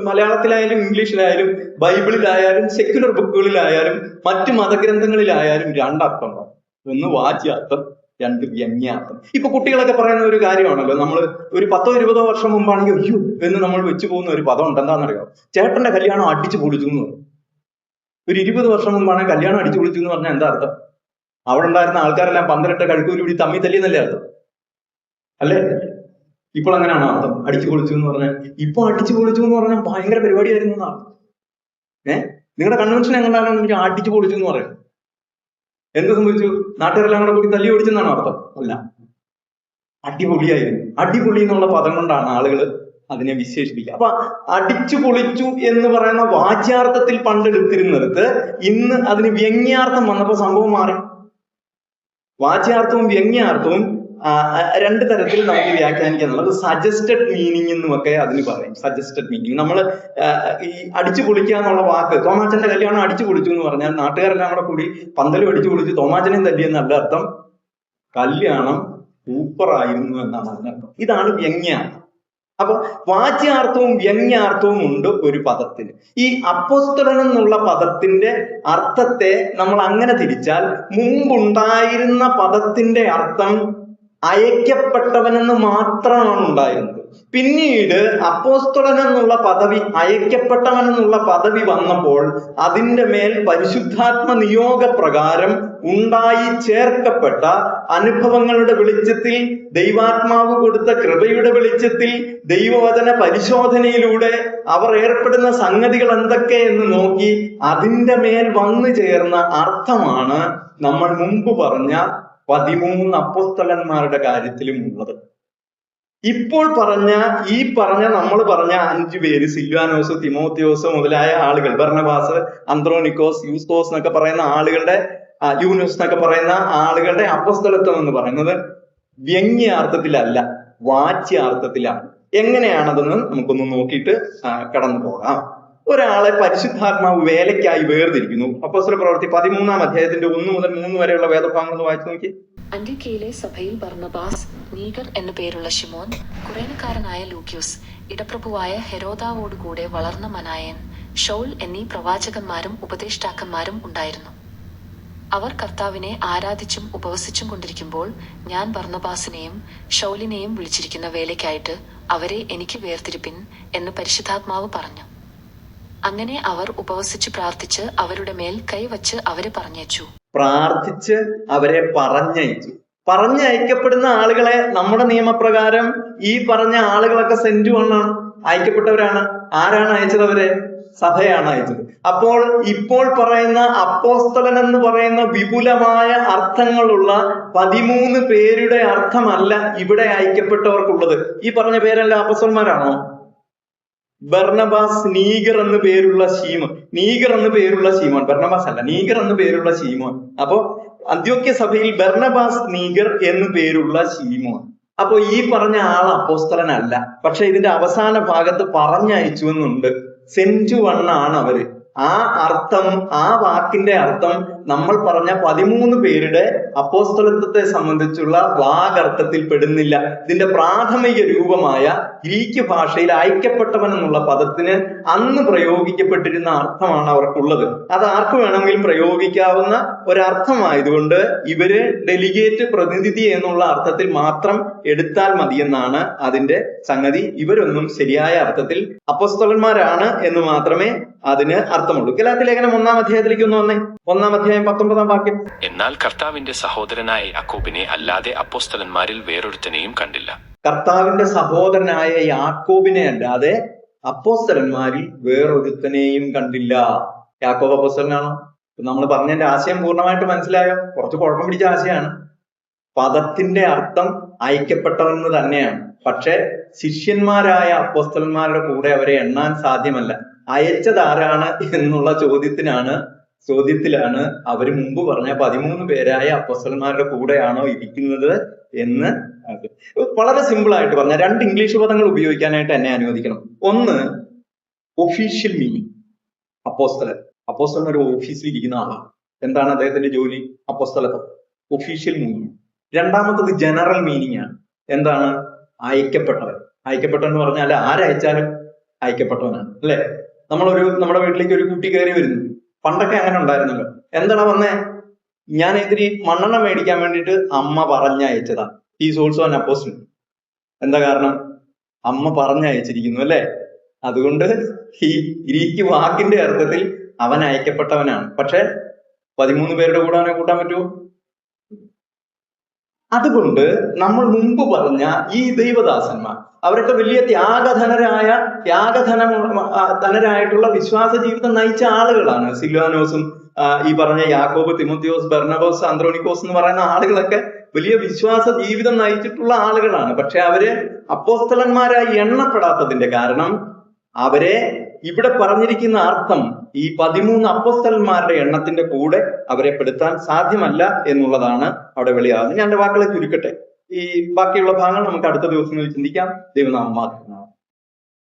A: മലയാളത്തിലായാലും ഇംഗ്ലീഷിലായാലും ബൈബിളിലായാലും സെക്യുലർ ബുക്കുകളിലായാലും മറ്റു മതഗ്രന്ഥങ്ങളിലായാലും 2 അർത്ഥമുണ്ടാവും. ഒന്ന് വാച്യാർത്ഥം, 2 വ്യംഗ്യാർത്ഥം. ഇപ്പൊ കുട്ടികളൊക്കെ പറയുന്ന ഒരു കാര്യമാണല്ലോ, നമ്മൾ ഒരു 10-20 വർഷം മുമ്പാണെങ്കിൽ അയ്യോ എന്ന് നമ്മൾ വെച്ചു പോകുന്ന ഒരു പദം ഉണ്ട്. എന്താണെന്നറിയോ? ചേട്ടന്റെ കല്യാണം അടിച്ചു പൊളിച്ചു എന്ന് പറയും. ഒരു 20 വർഷം മുമ്പാണ് കല്യാണം അടിച്ചു പൊളിച്ചു എന്ന് പറഞ്ഞാൽ എന്താ അർത്ഥം? അവിടെ ഉണ്ടായിരുന്ന ആൾക്കാരെല്ലാം 12 കഴുക്കൂരി തമ്മി തല്ലിയെന്നല്ലേ അർത്ഥം, അല്ലേ? ഇപ്പോൾ അങ്ങനെയാണോ അർത്ഥം? അടിച്ചു പൊളിച്ചു എന്ന് പറഞ്ഞാൽ, ഇപ്പൊ അടിച്ചു പൊളിച്ചു എന്ന് പറഞ്ഞാൽ ഭയങ്കര പരിപാടിയായിരുന്നു എന്നാണ്. നിങ്ങളുടെ കൺവെൻഷൻ എങ്ങനെയാണെന്ന് അടിച്ചു പൊളിച്ചു എന്ന് പറയും. എന്ത് സംഭവിച്ചു? നാട്ടുകാരെല്ലാം കൂടെ കൂടി തല്ലി ഓടിച്ചെന്നാണോ അർത്ഥം? അല്ല, അടിപൊളിയായിരുന്നു. അടിപൊളി എന്നുള്ള പദം കൊണ്ടാണ് ആളുകൾ അതിനെ വിശേഷിപ്പിക്കുക. അപ്പൊ അടിച്ചു പൊളിച്ചു എന്ന് പറയുന്ന വാച്യാർത്ഥത്തിൽ പണ്ടെടുത്തിരുന്നിടത്ത് ഇന്ന് അതിന് വ്യംഗ്യാർത്ഥം വന്നപ്പോ സംഭവം മാറി. വാച്യാർത്ഥവും വ്യംഗ്യാർത്ഥവും രണ്ട് തരത്തിൽ നമുക്ക് വ്യാഖ്യാനിക്കാൻ എന്നുള്ളത് സജസ്റ്റഡ് മീനിങ് എന്നുമൊക്കെ അതിന് പറയും. സജസ്റ്റഡ് മീനിങ് നമ്മൾ ഈ അടിച്ചു പൊളിക്കുക എന്നുള്ള വാക്ക്, തോമാച്ചന്റെ കല്യാണം അടിച്ചു പൊളിച്ചു എന്ന് പറഞ്ഞാൽ നാട്ടുകാരെല്ലാം കൂടെ കൂടി പന്തലും അടിച്ചു പൊളിച്ചു തോമാച്ചനെയും തല്ലിയെന്നല്ല അർത്ഥം, കല്യാണം സൂപ്പറായിരുന്നു എന്നാണ് അതിനർത്ഥം. ഇതാണ് വ്യംഗ്യാർത്ഥം. അപ്പൊ വാച്യാർത്ഥവും വ്യംഗ്യാർത്ഥവും ഉണ്ട് ഒരു പദത്തിന്. ഈ അപ്പോസ്തലൻ എന്നുള്ള പദത്തിന്റെ അർത്ഥത്തെ നമ്മൾ അങ്ങനെ തിരിച്ചാൽ മുമ്പുണ്ടായിരുന്ന പദത്തിന്റെ അർത്ഥം അയക്കപ്പെട്ടവനെന്ന് മാത്രമാണ് ഉണ്ടായിരുന്നത്. പിന്നീട് അപ്പോസ്തലൻ എന്നുള്ള പദവി, അയക്കപ്പെട്ടവൻ എന്നുള്ള പദവി വന്നപ്പോൾ അതിന്റെ മേൽ പരിശുദ്ധാത്മ നിയോഗ പ്രകാരം ഉണ്ടായി ചേർക്കപ്പെട്ട അനുഭവങ്ങളുടെ വെളിച്ചത്തിൽ, ദൈവാത്മാവ് കൊടുത്ത കൃപയുടെ വെളിച്ചത്തിൽ, ദൈവവചന പരിശോധനയിലൂടെ അവർ ഏർപ്പെടുന്ന സംഗതികൾ എന്തൊക്കെ എന്ന് നോക്കി അതിന്റെ മേൽ വന്നു ചേർന്ന അർത്ഥമാണ് നമ്മൾ മുമ്പ് പറഞ്ഞ 13 അപ്പോസ്തലന്മാരുടെ കാര്യത്തിലും ഉള്ളത്. ഇപ്പോൾ ഈ പറഞ്ഞ നമ്മൾ പറഞ്ഞ 5 പേര്, സിൽവാനോസ്, തിമോത്തിയോസ് മുതലായ ആളുകൾ, ബർണബാസ്, അന്ത്രോനിക്കോസ്, യൂസ്തോസ് എന്നൊക്കെ പറയുന്ന ആളുകളുടെ, യൂനോസ് എന്നൊക്കെ പറയുന്ന ആളുകളുടെ അപ്പോസ്തലത്വം എന്ന് പറയുന്നത് വ്യംഗ്യാർത്ഥത്തിലല്ല, വാച്യാർത്ഥത്തിലാണ്. എങ്ങനെയാണതെന്ന് നമുക്കൊന്ന് നോക്കിയിട്ട് കടന്നു പോകാം. ഒരാളെ പരിശുദ്ധാത്മാവ് വേലയ്ക്കായി വേർതിരിക്കുന്നു. അപ്പോസ്തല പ്രവൃത്തി 13-ാം അധ്യായത്തിന്റെ 1 മുതൽ 3 വരെയുള്ള വേദഭാഗങ്ങൾ വായിച്ചു നോക്കി.
C: അന്ത്യോക്യയിലെ സഭയിൽ ബർന്നബാസ്, നീഗർ എന്നു പേരുള്ള ശിമോൻ, കുറേനക്കാരനായ ലൂക്യോസ്, ഇടപ്രഭുവായ ഹെരോദാവോടുകൂടെ വളർന്ന മനായൻ, ഷൗൽ എന്നീ പ്രവാചകന്മാരും ഉപദേഷ്ടാക്കന്മാരും ഉണ്ടായിരുന്നു. അവർ കർത്താവിനെ ആരാധിച്ചും ഉപവസിച്ചും കൊണ്ടിരിക്കുമ്പോൾ ഞാൻ ബർന്നബാസിനെയും ഷൗലിനെയും വിളിച്ചിരിക്കുന്ന വേലയ്ക്കായിട്ട് അവരെ എനിക്ക് വേർതിരിപ്പിൻ എന്ന് പരിശുദ്ധാത്മാവ് പറഞ്ഞു. അങ്ങനെ അവർ ഉപവസിച്ച് പ്രാർത്ഥിച്ച് അവരുടെ മേൽ കൈവച്ച് അവരെ പറഞ്ഞയച്ചു.
A: പ്രാർത്ഥിച്ച് അവരെ പറഞ്ഞയക്കപ്പെടുന്ന ആളുകളെ നമ്മുടെ നിയമപ്രകാരം ഈ പറഞ്ഞ ആളുകളൊക്കെ സെന്റ് വണ്ണാണ്, അയക്കപ്പെട്ടവരാണ്. ആരാണ് അയച്ചത്? അവരെ സഭയാണ് അയച്ചത്. അപ്പോൾ ഇപ്പോൾ പറയുന്ന അപ്പോസ്തലൻ എന്ന് പറയുന്ന വിപുലമായ അർത്ഥങ്ങളുള്ള 13 പേരുടെ അർത്ഥമല്ല ഇവിടെ അയക്കപ്പെട്ടവർക്കുള്ളത്. ഈ പറഞ്ഞ പേരെല്ലാം അപ്പോസ്തലന്മാരാണോ? ബർണബാസ്, നീഗർ എന്ന് പേരുള്ള ശീമോൻ, ബർണബാസ് അല്ല, നീഗർ എന്ന് പേരുള്ള ശീമോൻ. അപ്പോ അന്ത്യോക്യ സഭയിൽ ബർണബാസ്, നീഗർ എന്ന് പേരുള്ള ശീമോൻ. അപ്പൊ ഈ പറഞ്ഞ ആൾ അപ്പോസ്തലനല്ല. പക്ഷെ ഇതിന്റെ അവസാന ഭാഗത്ത് പറഞ്ഞയച്ചു എന്നുണ്ട്. സെന്റ് വണ്ണാണ് അവര്. ആ അർത്ഥം, ആ വാക്കിന്റെ അർത്ഥം നമ്മൾ പറഞ്ഞ 13 പേരുടെ അപ്പോസ്തലത്വത്തെ സംബന്ധിച്ചുള്ള വാഗർത്ഥത്തിൽ പെടുന്നില്ല. ഇതിന്റെ പ്രാഥമിക രൂപമായ ഗ്രീക്ക് ഭാഷയിൽ അയക്കപ്പെട്ടവൻ എന്നുള്ള പദത്തിന് അന്ന് പ്രയോഗിക്കപ്പെട്ടിരുന്ന അർത്ഥമാണ് അവർക്കുള്ളത്. അത് ആർക്ക് വേണമെങ്കിലും പ്രയോഗിക്കാവുന്ന ഒരർത്ഥമായതുകൊണ്ട് ഇവര് ഡെലിഗേറ്റ്, പ്രതിനിധി എന്നുള്ള അർത്ഥത്തിൽ മാത്രം എടുത്താൽ മതിയെന്നാണ് അതിന്റെ സംഗതി. ഇവരൊന്നും ശരിയായ അർത്ഥത്തിൽ അപ്പോസ്തലന്മാരാണ് എന്ന് മാത്രമേ അതിന് അർത്ഥമുള്ളൂ. ഗലാത്യ ലേഖനം 1-ാം അധ്യായത്തിലേക്ക് ഒന്ന് വന്നേ. 1-ാം അധ്യായം 19-ാം വാക്യം.
B: എന്നാൽ കർത്താവിന്റെ സഹോദരനായ യാക്കോബിനെ അല്ലാതെ അപ്പോസ്തലന്മാരിൽ വേറൊരുത്തനെയും കണ്ടില്ല.
A: കർത്താവിന്റെ സഹോദരനായ യാക്കോബിനെ അല്ലാതെ അപ്പോസ്തലന്മാരിൽ വേറൊരുത്തനെയും കണ്ടില്ല. യാക്കോബ് അപ്പോസ്തലനാണോ? നമ്മൾ പറഞ്ഞതിന്റെ ആശയം പൂർണ്ണമായിട്ട് മനസ്സിലായോ? കുറച്ച് കുഴപ്പം പിടിച്ച ആശയമാണ്. പദത്തിന്റെ അർത്ഥം അയക്കപ്പെട്ടവെന്ന് തന്നെയാണ്. പക്ഷെ ശിഷ്യന്മാരായ അപ്പോസ്തലന്മാരുടെ കൂടെ അവരെ എണ്ണാൻ സാധ്യമല്ല. അയച്ചത് ആരാണ് എന്നുള്ള ചോദ്യത്തിലാണ് അവര് മുമ്പ് പറഞ്ഞ 13 പേരായ അപ്പോസ്തലന്മാരുടെ കൂടെയാണോ ഇരിക്കുന്നത് എന്ന്. വളരെ സിമ്പിൾ ആയിട്ട് പറഞ്ഞ 2 ഇംഗ്ലീഷ് പദങ്ങൾ ഉപയോഗിക്കാനായിട്ട് എന്നെ അനുവദിക്കണം. ഒന്ന്, ഒഫീഷ്യൽ മീനിങ്. അപ്പോസ്തലൻ ഒരു ഓഫീസിൽ ഇരിക്കുന്ന ആളാണ്. എന്താണ് അദ്ദേഹത്തിന്റെ ജോലി? അപ്പോസ്തലത്വം. Official meaning. രണ്ടാമത്തത് ജനറൽ മീനിങ് ആണ്. എന്താണ്? അയക്കപ്പെട്ടവൻ. അയക്കപ്പെട്ടവൻ എന്ന് പറഞ്ഞാൽ ആരയച്ചാലും അയക്കപ്പെട്ടവനാണ്, അല്ലെ? നമ്മുടെ വീട്ടിലേക്ക് ഒരു കുട്ടി കയറി വരുന്നു. പണ്ടൊക്കെ അങ്ങനെ ഉണ്ടായിരുന്നല്ലോ. എന്താണ് വന്നേ? ഞാൻ ഇതിരി മണ്ണെണ്ണ മേടിക്കാൻ വേണ്ടിയിട്ട് അമ്മ പറഞ്ഞയച്ചതാ. Is also an apostle. എന്താ കാരണം? അമ്മ പറഞ്ഞയച്ചിരിക്കുന്നു, അല്ലെ? അതുകൊണ്ട് ഈ ഗ്രീക്ക് വാക്കിന്റെ അർത്ഥത്തിൽ അവൻ അയക്കപ്പെട്ടവനാണ്. പക്ഷെ 13 പേരുടെ കൂടെ അവനെ കൂട്ടാൻ പറ്റുമോ? അതുകൊണ്ട് നമ്മൾ മുമ്പ് പറഞ്ഞ ഈ ദൈവദാസന്മാർ അവരൊക്കെ വലിയ ത്യാഗധനരായിട്ടുള്ള വിശ്വാസ ജീവിതം നയിച്ച ആളുകളാണ്. സിൽവാനോസും ഈ പറഞ്ഞ യാക്കോബ്, തിമോത്തിയോസ്, ബർണബാസ്, അന്ത്രോനിക്കോസ് എന്ന് പറയുന്ന ആളുകളൊക്കെ വലിയ വിശ്വാസ ജീവിതം നയിച്ചിട്ടുള്ള ആളുകളാണ്. പക്ഷെ അവര് അപ്പോസ്തലന്മാരായി എണ്ണപ്പെടാത്തതിന്റെ കാരണം അവരെ ഇവിടെ പറഞ്ഞിരിക്കുന്ന അർത്ഥം ഈ 13 അപ്പോസ്തലന്മാരുടെ എണ്ണത്തിന്റെ കൂടെ അവരെ പെടുത്താൻ സാധ്യമല്ല എന്നുള്ളതാണ് അവിടെ വെളിയാകുന്നത്. ഞാൻ എന്റെ വാക്കുകളെ ചുരുക്കട്ടെ. ഈ ബാക്കിയുള്ള ഭാഗങ്ങൾ നമുക്ക് അടുത്ത ദിവസങ്ങളിൽ ചിന്തിക്കാം. ദൈവനാമം മാത്രം.